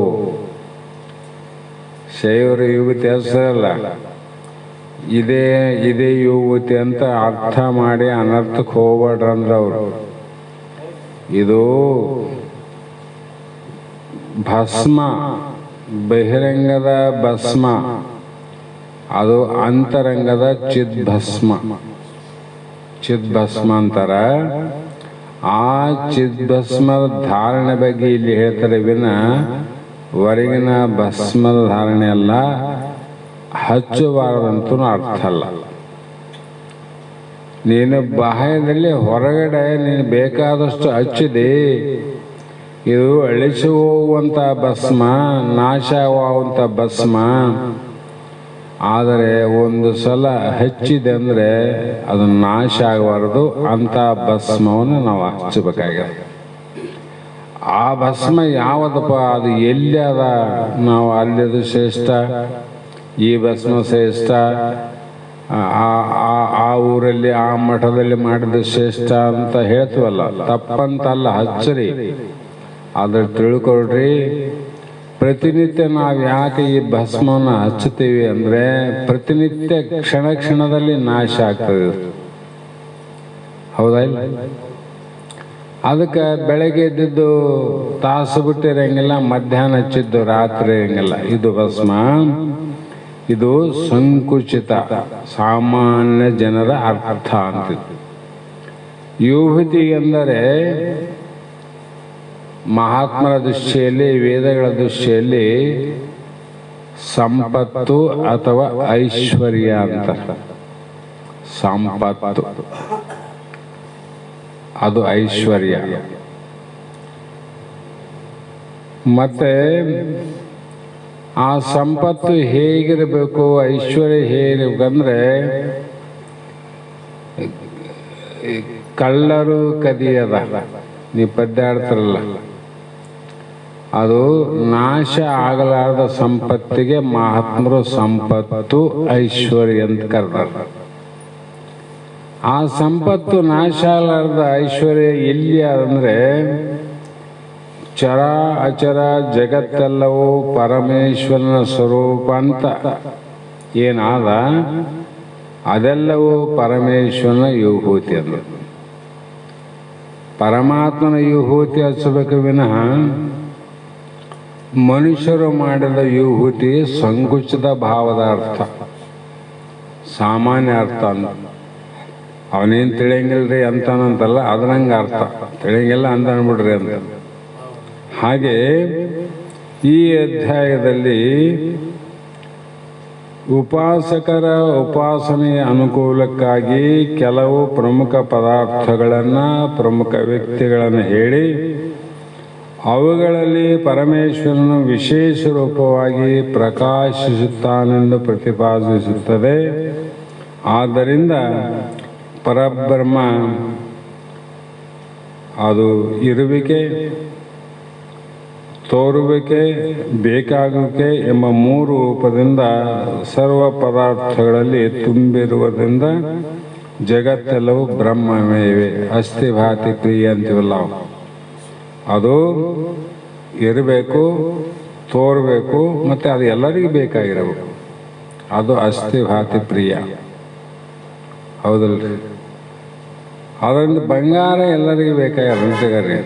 ಶೈವರು ಯುವತಿ ಹೆಸರಲ್ಲ, ಇದೇ ಯುವತಿ ಅಂತ ಅರ್ಥ ಮಾಡಿ ಅನರ್ಥಕ್ಕೆ ಹೋಗ್ಬೇಡ್ರಂದ್ರೆ ಅವರು. ಇದು ಭಸ್ಮ, ಬಹಿರಂಗದ ಭಸ್ಮ, ಅದು ಅಂತರಂಗದ ಚಿದ್ಭಸ್ಮ. ಚಿದ್ಭಸ್ಮ ಅಂತಾರ. ಆ ಚಿದ್ಭಸ್ಮದ ಧಾರಣೆ ಬಗ್ಗೆ ಇಲ್ಲಿ ಹೇಳ್ತಾರೆ ವಿನ ಹೊರಗಿನ ಭಸ್ಮದ ಧಾರಣೆ ಅಲ್ಲ, ಹಚ್ಚಬಾರದಂತೂ ಅರ್ಥ ಅಲ್ಲ. ನೀನು ಬಾಹ್ಯದಲ್ಲಿ ಹೊರಗಡೆ ನೀನು ಬೇಕಾದಷ್ಟು ಹಚ್ಚಿದೆ, ಇದು ಅಳಿಸಿ ಹೋಗುವಂಥ ಭಸ್ಮ, ನಾಶವಾಗುವಂಥ ಭಸ್ಮ. ಆದರೆ ಒಂದು ಸಲ ಹಚ್ಚಿದೆ ಅಂದರೆ ಅದು ನಾಶ ಆಗಬಾರ್ದು. ಅಂಥ ಭಸ್ಮವನ್ನು ನಾವು ಹಚ್ಚಬೇಕಾಗಿದೆ. ಆ ಭಸ್ಮ ಯಾವುದಪ್ಪ, ಅದು ಎಲ್ಲಿ ಅದ? ನಾವು ಅಲ್ಲಿದು ಶ್ರೇಷ್ಠ, ಈ ಭಸ್ಮ ಶ್ರೇಷ್ಠ, ಆ ಊರಲ್ಲಿ ಆ ಮಠದಲ್ಲಿ ಮಾಡಿದ ಶ್ರೇಷ್ಠ ಅಂತ ಹೇಳ್ತೀವಲ್ಲ, ತಪ್ಪಂತಲ್ಲ. ಹಚ್ಚರಿ, ಆದ್ರೆ ತಿಳ್ಕೊಳ್ರಿ, ಪ್ರತಿನಿತ್ಯ ನಾವು ಯಾಕೆ ಈ ಭಸ್ಮವನ್ನು ಹಚ್ಚುತ್ತೀವಿ ಅಂದರೆ ಪ್ರತಿನಿತ್ಯ ಕ್ಷಣ ಕ್ಷಣದಲ್ಲಿ ನಾಶ ಆಗ್ತದೆ. ಹೌದಾ ಇಲ್ಲ? ಅದಕ್ಕೆ ಬೆಳಗ್ಗೆ ಎದ್ದಿದ್ದು ತಾಸು ಬಿಟ್ಟಿರಂಗಿಲ್ಲ, ಮಧ್ಯಾಹ್ನ ಹಚ್ಚಿದ್ದು ರಾತ್ರಿ ಇರಂಗಿಲ್ಲ. ಇದು ಭಸ್ಮ, ಇದು ಸಂಕುಚಿತ ಸಾಮಾನ್ಯ ಜನರ ಅರ್ಥ ಅಂತಿತ್ತು. ಯುವತಿ ಎಂದರೆ ಮಹಾತ್ಮರ ದೃಷ್ಟಿಯಲ್ಲಿ, ವೇದಗಳ ದೃಷ್ಟಿಯಲ್ಲಿ ಸಂಪತ್ತು ಅಥವಾ ಐಶ್ವರ್ಯ ಅಂತ. ಸಂಪತ್ತು ಅದು ಐಶ್ವರ್ಯ. ಮತ್ತೆ ಆ ಸಂಪತ್ತು ಹೇಗಿರಬೇಕು, ಐಶ್ವರ್ಯ ಹೇಗಿರ್ಬೇಕಂದ್ರೆ ಕಳ್ಳರು ಕದಿಯದ, ನೀವು ಪದ್ಯಾಡ್ತಾರಲ್ಲ, ಅದು ನಾಶ ಆಗಲಾರದ ಸಂಪತ್ತಿಗೆ ಮಹಾತ್ಮರು ಸಂಪತ್ತು ಐಶ್ವರ್ಯ ಅಂತ ಕರೆದಾರ. ಆ ಸಂಪತ್ತು ನಾಶ ಆಗಲಾರದ ಐಶ್ವರ್ಯ ಎಲ್ಲಿ ಅಂದರೆ ಚರ ಅಚರ ಜಗತ್ತೆಲ್ಲವೂ ಪರಮೇಶ್ವರನ ಸ್ವರೂಪ ಅಂತ ಏನಾದ ಅದೆಲ್ಲವೂ ಪರಮೇಶ್ವರನ ವಿಭೂತಿ ಅಂದರು. ಪರಮಾತ್ಮನ ವಿಭೂತಿ ಹಚ್ಚಬೇಕು ವಿನಃ ಮನುಷ್ಯರು ಮಾಡಿದ ವಿಭೂತಿ ಸಂಕುಚಿತ ಭಾವದ ಅರ್ಥ, ಸಾಮಾನ್ಯ ಅರ್ಥ ಅಂತ. ಅವನೇನು ತಿಳಿಯಂಗಿಲ್ರಿ ಅಂತಾನಂತಲ್ಲ, ಅದ್ರಂಗೆ ಅರ್ಥ ತಿಳಿಯಂಗಿಲ್ಲ ಅಂತ ಅಂದ್ಬಿಡ್ರಿ ಅಂತ. ಹಾಗೆ ಈ ಅಧ್ಯಾಯದಲ್ಲಿ ಉಪಾಸಕರ ಉಪಾಸನೆಯ ಅನುಕೂಲಕ್ಕಾಗಿ ಕೆಲವು ಪ್ರಮುಖ ಪದಾರ್ಥಗಳನ್ನು, ಪ್ರಮುಖ ವ್ಯಕ್ತಿಗಳನ್ನು ಹೇಳಿ ಅವುಗಳಲ್ಲಿ ಪರಮೇಶ್ವರನು ವಿಶೇಷ ರೂಪವಾಗಿ ಪ್ರಕಾಶಿಸುತ್ತಾನೆಂದು ಪ್ರತಿಪಾದಿಸುತ್ತದೆ. ಆದ್ದರಿಂದ ಪರಬ್ರಹ್ಮ ಅದು ಇರುವಿಕೆ, ತೋರುವಿಕೆ, ಬೇಕಾಗುವಿಕೆ ಎಂಬ ಮೂರು ರೂಪದಿಂದ ಸರ್ವ ಪದಾರ್ಥಗಳಲ್ಲಿ ತುಂಬಿರುವುದರಿಂದ ಜಗತ್ತೆಲ್ಲವೂ ಬ್ರಹ್ಮಮೇವೆ. ಅಸ್ಥಿ ಭಾತಿ ಪ್ರಿಯ ಅಂತೀವಲ್ಲ, ಅದು ಇರಬೇಕು, ತೋರಬೇಕು, ಮತ್ತು ಅದು ಎಲ್ಲರಿಗೂ ಬೇಕಾಗಿರಬೇಕು. ಅದು ಅಸ್ಥಿ ಭಾತಿ ಪ್ರಿಯ. ಹೌದಲ್ರಿ? ಅದರಿಂದ ಬಂಗಾರ ಎಲ್ಲರಿಗೂ ಬೇಕಾಗಿರಿ,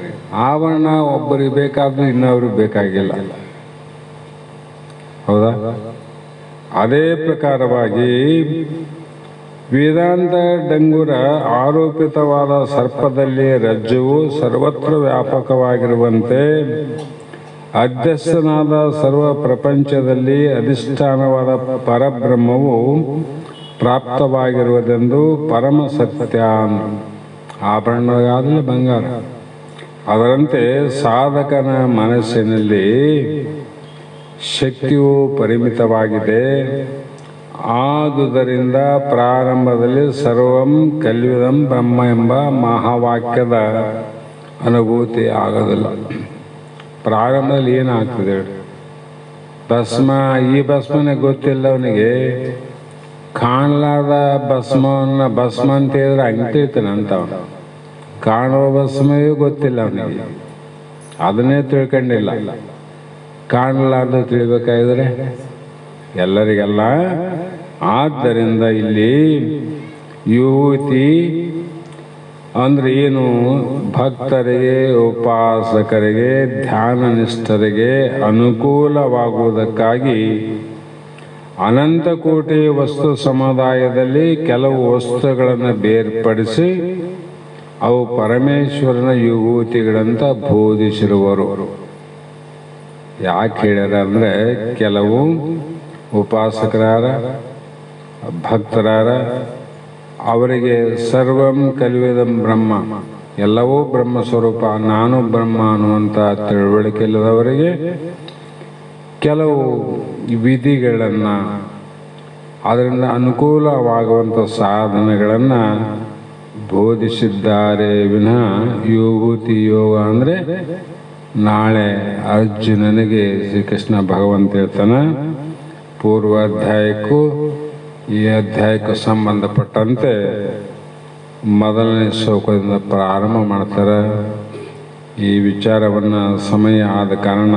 ಆಭರಣ ಒಬ್ಬರಿಗೆ ಬೇಕಾದ್ರೂ ಇನ್ನೊಬ್ರಿಗೆ ಬೇಕಾಗಿಲ್ಲ. ಹೌದಾ? ಅದೇ ಪ್ರಕಾರವಾಗಿ ವೇದಾಂತ ಡಂಗುರ ಆರೋಪಿತವಾದ ಸರ್ಪದಲ್ಲಿ ರಜ್ಜುವು ಸರ್ವತ್ರ ವ್ಯಾಪಕವಾಗಿರುವಂತೆ ಅಧ್ಯಸ್ಥನಾದ ಸರ್ವ ಪ್ರಪಂಚದಲ್ಲಿ ಅಧಿಷ್ಠಾನವಾದ ಪರಬ್ರಹ್ಮವು ಪ್ರಾಪ್ತವಾಗಿರುವುದೆಂದು ಪರಮ ಸತ್ಯ. ಆಭರಣವಾಗಲಿ ಬಂಗಾರ. ಅದರಂತೆ ಸಾಧಕನ ಮನಸ್ಸಿನಲ್ಲಿ ಶಕ್ತಿಯು ಪರಿಮಿತವಾಗಿದೆ. ಆದುದರಿಂದ ಪ್ರಾರಂಭದಲ್ಲಿ ಸರ್ವಂ ಕಲ್ವಿದಂ ಬ್ರಹ್ಮ ಎಂಬ ಮಹಾವಾಕ್ಯದ ಅನುಭೂತಿ ಆಗೋದಿಲ್ಲ. ಪ್ರಾರಂಭದಲ್ಲಿ ಏನಾಗ್ತದೆ? ಭಸ್ಮ, ಈ ಭಸ್ಮನೇ ಗೊತ್ತಿಲ್ಲ ಅವನಿಗೆ. ಕಾಣಲಾರ್ದ ಭಸ್ಮವನ್ನು ಭಸ್ಮ ಅಂತ ಹೇಳಿದ್ರೆ ಅಂಟಿರ್ತಾನೆ ಅಂತವನು. ಕಾಣುವ ಭಸ್ಮವೇ ಗೊತ್ತಿಲ್ಲ ಅವನಿಗೆ, ಅದನ್ನೇ ತಿಳ್ಕೊಂಡಿಲ್ಲ. ಕಾಣಲಾರ್ದು ತಿಳಿಬೇಕಾದ್ರೆ ಎಲ್ಲರಿಗೆಲ್ಲ. ಆದ್ದರಿಂದ ಇಲ್ಲಿ ವಿಭೂತಿ ಅಂದ್ರೆ ಏನು? ಭಕ್ತರಿಗೆ, ಉಪಾಸಕರಿಗೆ, ಧ್ಯಾನನಿಷ್ಠರಿಗೆ ಅನುಕೂಲವಾಗುವುದಕ್ಕಾಗಿ ಅನಂತ ಕೋಟಿ ವಸ್ತು ಸಮುದಾಯದಲ್ಲಿ ಕೆಲವು ವಸ್ತುಗಳನ್ನು ಬೇರ್ಪಡಿಸಿ ಅವು ಪರಮೇಶ್ವರನ ವಿಭೂತಿಗಳಂತ ಬೋಧಿಸಿರುವರು. ಯಾಕೆ ಹೇಳ್ಯಾರ ಅಂದರೆ, ಕೆಲವು ಉಪಾಸಕರಾರ, ಭಕ್ತರಾರ, ಅವರಿಗೆ ಸರ್ವಂ ಕಲಿವಿದಂ ಬ್ರಹ್ಮ, ಎಲ್ಲವೂ ಬ್ರಹ್ಮ ಸ್ವರೂಪ, ನಾನು ಬ್ರಹ್ಮ ಅನ್ನುವಂಥ ತಿಳುವಳಿಕೆ ಇಲ್ಲದವರಿಗೆ ಕೆಲವು ವಿಧಿಗಳನ್ನು, ಅದರಿಂದ ಅನುಕೂಲವಾಗುವಂಥ ಸಾಧನೆಗಳನ್ನು ಬೋಧಿಸಿದ್ದಾರೆ ವಿನಃ ಯೋಗೂತಿ ಯೋಗ ಅಂದರೆ ನಾಳೆ ಅರ್ಜುನನಿಗೆ ಶ್ರೀಕೃಷ್ಣ ಭಗವಂತ ಹೇಳ್ತಾನೆ, ಪೂರ್ವ ಅಧ್ಯಾಯಕ್ಕೂ ಈ ಅಧ್ಯಾಯಕ್ಕೂ ಸಂಬಂಧಪಟ್ಟಂತೆ ಮೊದಲನೇ ಶ್ಲೋಕದಿಂದ ಪ್ರಾರಂಭ ಮಾಡ್ತಾರೆ. ಈ ವಿಚಾರವನ್ನು ಸಮಯ ಆದ ಕಾರಣ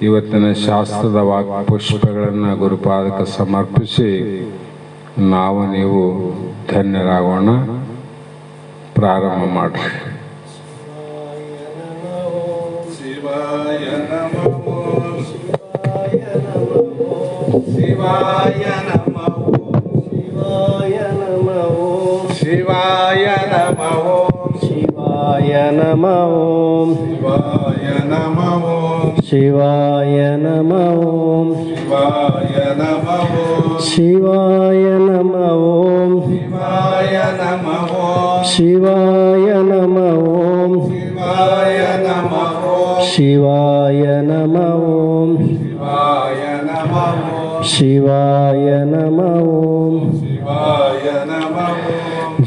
ಇವತ್ತಿನ ಶಾಸ್ತ್ರದ ಪುಷ್ಪಗಳನ್ನು ಗುರುಪಾದಕ್ಕೆ ಸಮರ್ಪಿಸಿ ನಾವು ನೀವು ಧನ್ಯರಾಗೋಣ. ಪ್ರಾರಂಭ ಮಾಡಿ. ಶಿವಾಯ ನಮೋ ಶಿವಾಯ ನಮೋ ಶಿವಾಯ ನಮೋ ಶಿವಾಯ ನಮೋ ಶಿವಾಯ ನಮೋ ಶಿವಾಯ ನಮೋ ಶಿವಾಯ ನಮೋ ಶಿವಾಯ ನಮೋ ಶಿವಾಯ ನಮೋ ಶಿವಾಯ ನಮೋ ಶಿವಾಯ ನಮೋ ಶಿವಾಯ ನಮೋ ಶಿವಾಯ ನಮೋ ಶಿವಾಯ ನಮೋ ಶಿವಾಯ ನಮೋ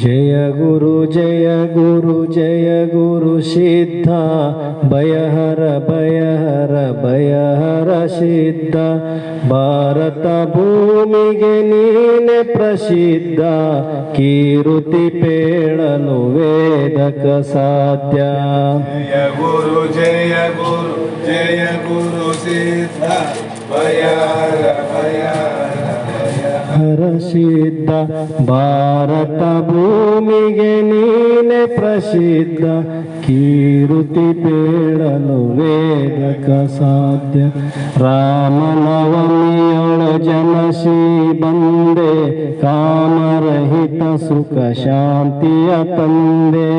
ಜಯ ಗುರು ಜಯ ಗುರು ಜಯ ಗುರು ಸಿದ್ಧ ಭಯಹರ ಭಯಹರ ಭಯಹರ ಸಿದ್ಧ ಭಾರತ ಭೂಮಿಗೆ ನೀನೆ ಪ್ರಸಿದ್ಧ ಕೀರುತಿ ಪೇಳಲು ವೇದಕ ಸಾಧ್ಯ ಜಯ ಗುರು ಜಯ ಗುರು ಜಯ ಗುರು ಸಿದ್ಧ ಭಯಹರ ಭಯಹರ ಹರ ಸಿದ್ಧ ಭಾರತ ಭೂಮಿಗೆ ನೀನೆ ಪ್ರಸಿದ್ಧ ಕೀರುತಿ ಪೇಳಲು ವೇದಕ ಸಾಧ್ಯ ರಾಮನವಮಿಯೊಳ ಜನಸಿ ಬಂದೆ ಕಾಮರಹಿತ ಸುಖ ಶಾಂತಿಯ ತಂದೆ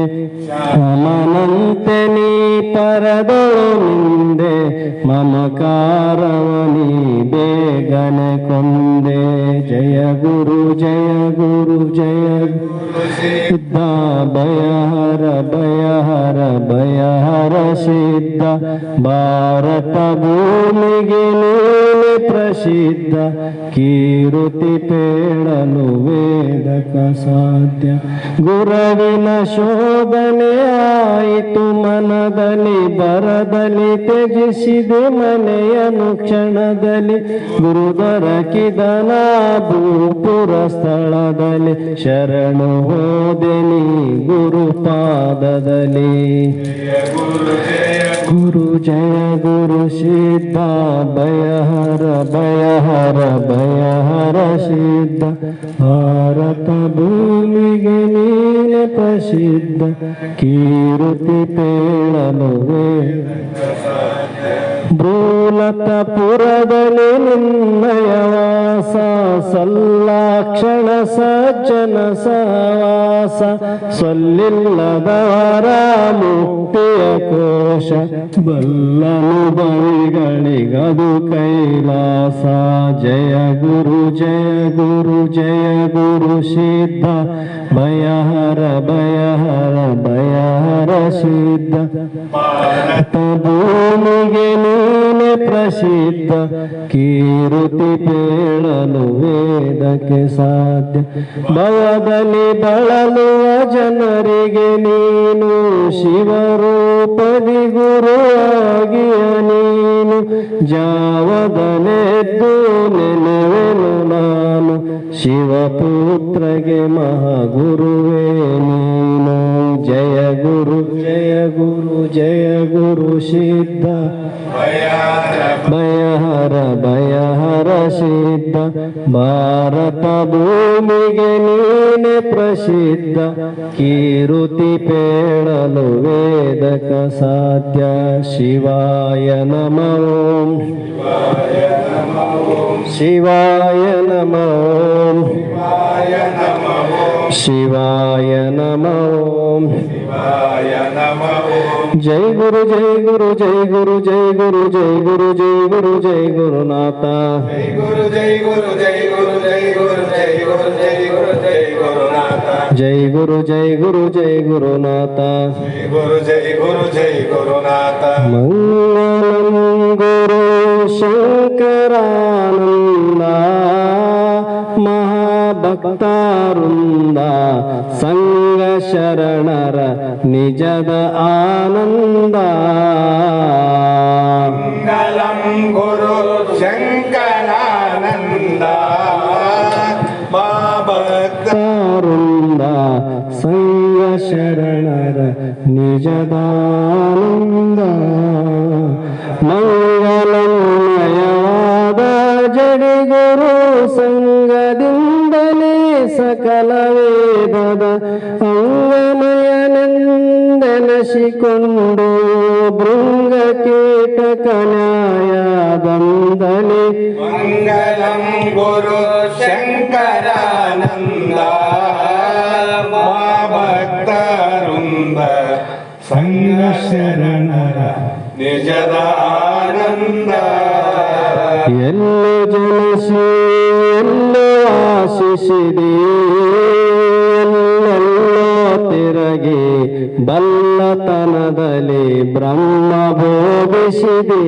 ಮಮನಂತೆ ನೀ ಪರದೊಳು ನಿಂದೆ ಮಮಕಾರವನಿ ಬೇಗನೆ ಕೊಂದೆ ಜಯ ಗುರು ಜಯ ಗುರು ಜಯ ಸಿದ್ಧ ಭಯಹರ ಭಯಹರ ಭಯಹರ ಸಿದ್ಧ ಭಾರತ ಭೂಮಿಗೆ ನೀನೆ ಪ್ರಸಿದ್ಧ ಕೀರುತಿ ಪೇಳಲು ವೇದಕ ಸಾಧ್ಯ ಗುರುವಿನ ಶೋಧನೆ ಆಯಿತು ಮನದಲ್ಲಿ ಬರದಲ್ಲಿ ತ್ಯಜಿಸಿದೆ ಮನೆಯನ್ನು ಕ್ಷಣದಲ್ಲಿ ಗುರು ದೊರಕಿದನ ಭೂಪುರ ಸ್ಥಳದಲ್ಲಿ ಶರಣು ಹೋದೆನಿ ಗುರು ಪಾದದಲ್ಲಿ ಗುರು ಜಯ ಗುರು ಸಿದ್ಧ ಭಯಹರ ಭಯಹರ ಭಯಹರ ಸಿದ್ಧ ಭಾರತ ಭೂಮಿಗೆ ನೀನೆ ಪ್ರಸಿದ್ಧ ಕೀರುತಿ ಪೇಳಲು ಭ್ರೂಲತಪುರದಲ್ಲಿ ನಿನ್ನಯ ವಾಸ ಸಲ್ಲಾಕ್ಷಣ ಸಜ್ಜನ ಸಹವಾಸ ಸೊಲ್ಲಿಲ್ಲದವರ ಮುಕ್ತಿಯ ಕೋಶ ಬಲ್ಲನುಭವಿಗಳಿಗದು ಕೈಲಾಸ ಜಯ ಗುರು ಜಯ ಗುರು ಜಯ ಗುರು ಸಿದ್ಧ ಭಯಹರ ಭಯಹರ ಭಯಹರ ಸಿದ್ಧ ಭಾರತ ಭೂಮಿಗೆ ನೀನೆ ಪ್ರಸಿದ್ಧ ಕೀರುತಿ ಪೇಳಲು ವೇದಕ್ಕೆ ಸಾಧ್ಯ ಭವದಲ್ಲಿ ಬಳಲುವ ಜನರಿಗೆ ನೀನು ಶಿವರೂಪದಿ ಗುರುವಾಗಿಯ ನೀನು ಜಾವದನೆದ್ದು ನೆನವೆನು ನಾನು ಶಿವಪುತ್ರಗೆ ಮಹಾಗುರುವೇ ನೀನು ಜಯ ಗುರು ಜಯ ಗುರು ಜಯ ಗುರು ಸಿದ್ಧ ಭಯಹರ ಭಯಹರ ಸಿದ್ಧ ಭಾರತ ಭೂಮಿಗೆ ನೀನೆ ಪ್ರಸಿದ್ಧ ಕೀರುತಿ ಪೇಳಲು ವೇದಕ ಸಾಧ್ಯ ಶಿವಾಯ ನಮೋ ಶಿವಾಯ ನಮೋ ಶಿವಾಯ ನಮೋ ಜೈ ಗುರು ಜೈ ಗುರು ಜೈ ಗುರು ಜೈ ಗುರು ಜೈ ಗುರು ಜೈ ಗುರು ಜೈ ಗುರುನಾಥ ಜೈ ಗುರು ಜೈ ಗುರು ಜೈ ಗುರು ಜೈ ಗುರು ಜೈ ಗುರು ಜೈ ಗುರು ಜೈ जय गुरु जय गुरु जय गुरुनाथ जय गुरु जय गुरु जय गुरुनाथ मंगलम गुरु शंकरानंद महाभक्तारुंद संग ಶರಣರ ನಿಜದ ಆನಂದ ಮಂಗಲಂ ಗುರು ಶಂಕರಾನಂದ ಭಕ್ತಾರುಂದ ಸಂಗ ಶರಣರ ನಿಜದಾನಂದ ಮಂಗಲಮಯವಾದ ಜಡಿಗುರು ಸಂಗದಿಂದಲೇ ಸಕಲ ವೇದದ ಅಂಗಮಯನೆಂದೆನಸಿಕೊಂಡು ಭೃಂಗ ಕೀಟಕ ನ್ಯಾಯದಂದನೆ ಮಂಗಲಂ ಗುರು ಶಂಕರಾನಂದ ಭಕ್ತರುಂದ ಸಂಗ ಶರಣರ ನಿಜದ ಆನಂದ ಎಲ್ಲೋ ಜನಿಸಿ ಎಲ್ಲೋ ಆಶಿಸಿದೆ ಎಲ್ಲೆಲ್ಲೋ ತಿರಗಿ ಬಲ್ಲತನದಲ್ಲಿ ಬ್ರಹ್ಮ ಬೋಧಿಸಿದೆ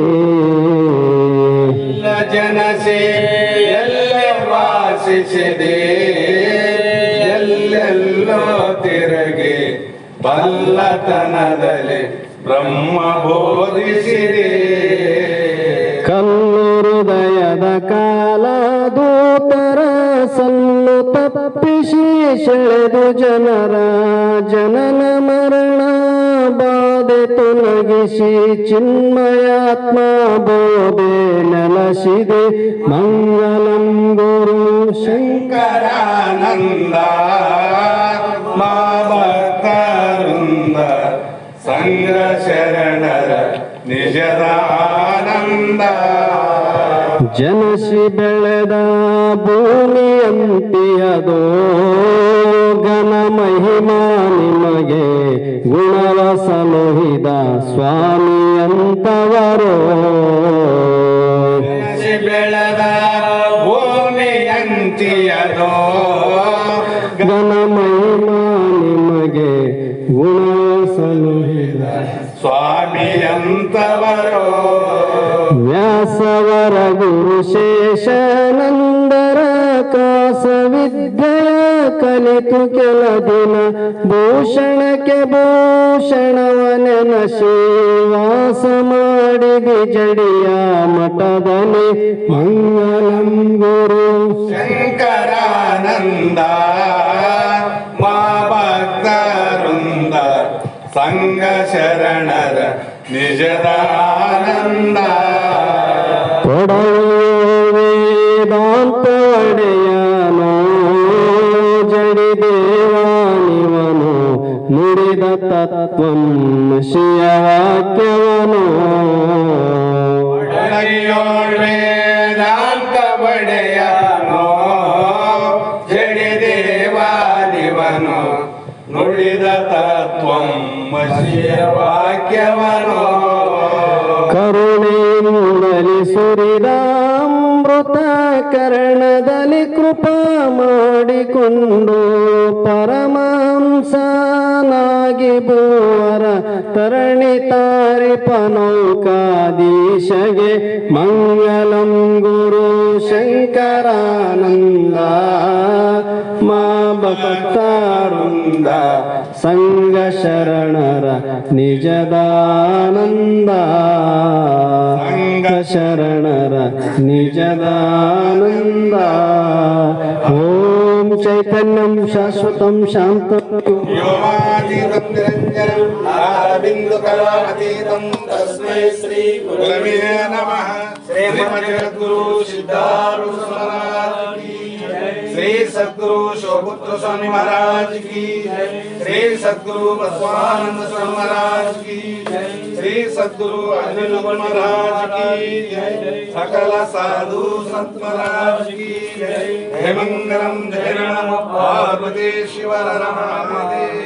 ಎಲ್ಲ ಜನಸೆ ಎಲ್ಲೇ ವಾಸಿಸಿದೆ ಎಲ್ಲೆಲ್ಲೋ ತಿರುಗಿ ಬಲ್ಲತನದಲ್ಲಿ ಬ್ರಹ್ಮ ಬೋಧಿಸಿದೆ ಕಲ್ಲು ಹೃದಯದ ಕಾಲ ದೂತರ ಸಲ್ಲು ತಪ್ಪಿಸಿ ಸೆಳೆದು ಜನರ ಜನನ ಮರಣ ಬಾಧೆ ತೊಲಗಿಸಿ ಚಿನ್ಮಯಾತ್ಮ ಬೋಧೆ ನೆಲಸಿದೆ ಮಂಗಲಂ ಗುರು ಶಂಕರಾನಂದ ಭಕ್ತರುಂದ ಸಂಗ ಶರಣರ ನಿಜದ ಆನಂದ ಜನಸಿ ಬೆಳೆದ ಭೂಮಿಯಂತಿಯದೋ ಘನ ಮಹಿಮಾ ನಿಮಗೆ ಗುಣರಸಲೋಹಿದ ಸ್ವಾಮಿಯಂತವರೋ ಬೆಳೆದ ಭೂಮಿಯಂತಿಯದೋ ಘನ ಮಹಿಮಾ ನಿಮಗೆ ಗುಣರಸಲೋಹಿದ ಸ್ವಾಮಿಯಂತವರೋ ವ್ಯಾಸವರ ಗುರು ಶೇಷಾನಂದರ ಕಾಸ ವಿದ್ಯೆಯ ಕಲಿತು ಕೆಲ ದಿನ ಭೂಷಣಕ್ಕೆ ಭೂಷಣವನೆನಸಿ ವಾಸ ಮಾಡಿದಿ ಜಡಿಯ ಮಠದಲ್ಲಿ ಮಂಗಲಂ ಗುರು ಶಂಕರಾನಂದ ಭಕ್ತರುಂದ ಸಂಗ ಶರಣರ ನಿಜದ ಆನಂದ ವೇದಾಂತ ಒಡೆಯನೋ ಜಡಿ ದೇವಾನಿವನು ನುಡಿದ ತತ್ವಂ ಶಿಯ ವಾಕ್ಯವನು ವೇದಾಂತ ಬಡೆಯನೋ ಜಡಿ ದೇವಾನಿವನು ನುಡಿದ ತತ್ವಂ ಶಿಯ ವಾಕ್ಯವನು ಕರುಣೆಯಿಂದಲಿ ಸುರಿದಾಮೃತ ಕರ್ಣದಲ್ಲಿ ಕೃಪಾ ಮಾಡಿಕೊಂಡು ಪರಮಾಂಸನಾಗಿ ಭೂವರ ತರಣಿ ತಾರಿಪನೌಕಾದೀಶಗೆ ಮಂಗಲಂ ಗುರು ಶಂಕರಾನಂದ ಭಕ್ತಾರುಂದ ಸಂಗ ಶರಣರ ನಿಜದಾನಂದ ಸಂಗ ಶರಣರ ನಿಜದಾನಂದ ಓಂ ಚೈತನ್ಯಂ ಶಾಶ್ವತಂ ಶಾಂತಂ ವ್ಯೋಮಾತೀತಂ ನಿರಂಜನಂ ನಾರಬಿಂದು ಕಲಾತೀತಂ ತಸ್ಮೈ ಶ್ರೀ ಗುರವೇ ನಮಃ ಶ್ರೀಮದ್ ಜಗದ್ಗುರು ಸಿದ್ಧಾರೂಢ ಮಹಾರಾಜ್ ಕಿ श्री सद्गुरु शिवपुत्र स्वामी महाराज की श्री सद्गुरु बसवानंद स्वामी महाराज की श्री सद्गुरु अनिल महाराज की सकल साधु संत महाराज की जय मंगलम जय नमः पार्वती शिव हर महादेव।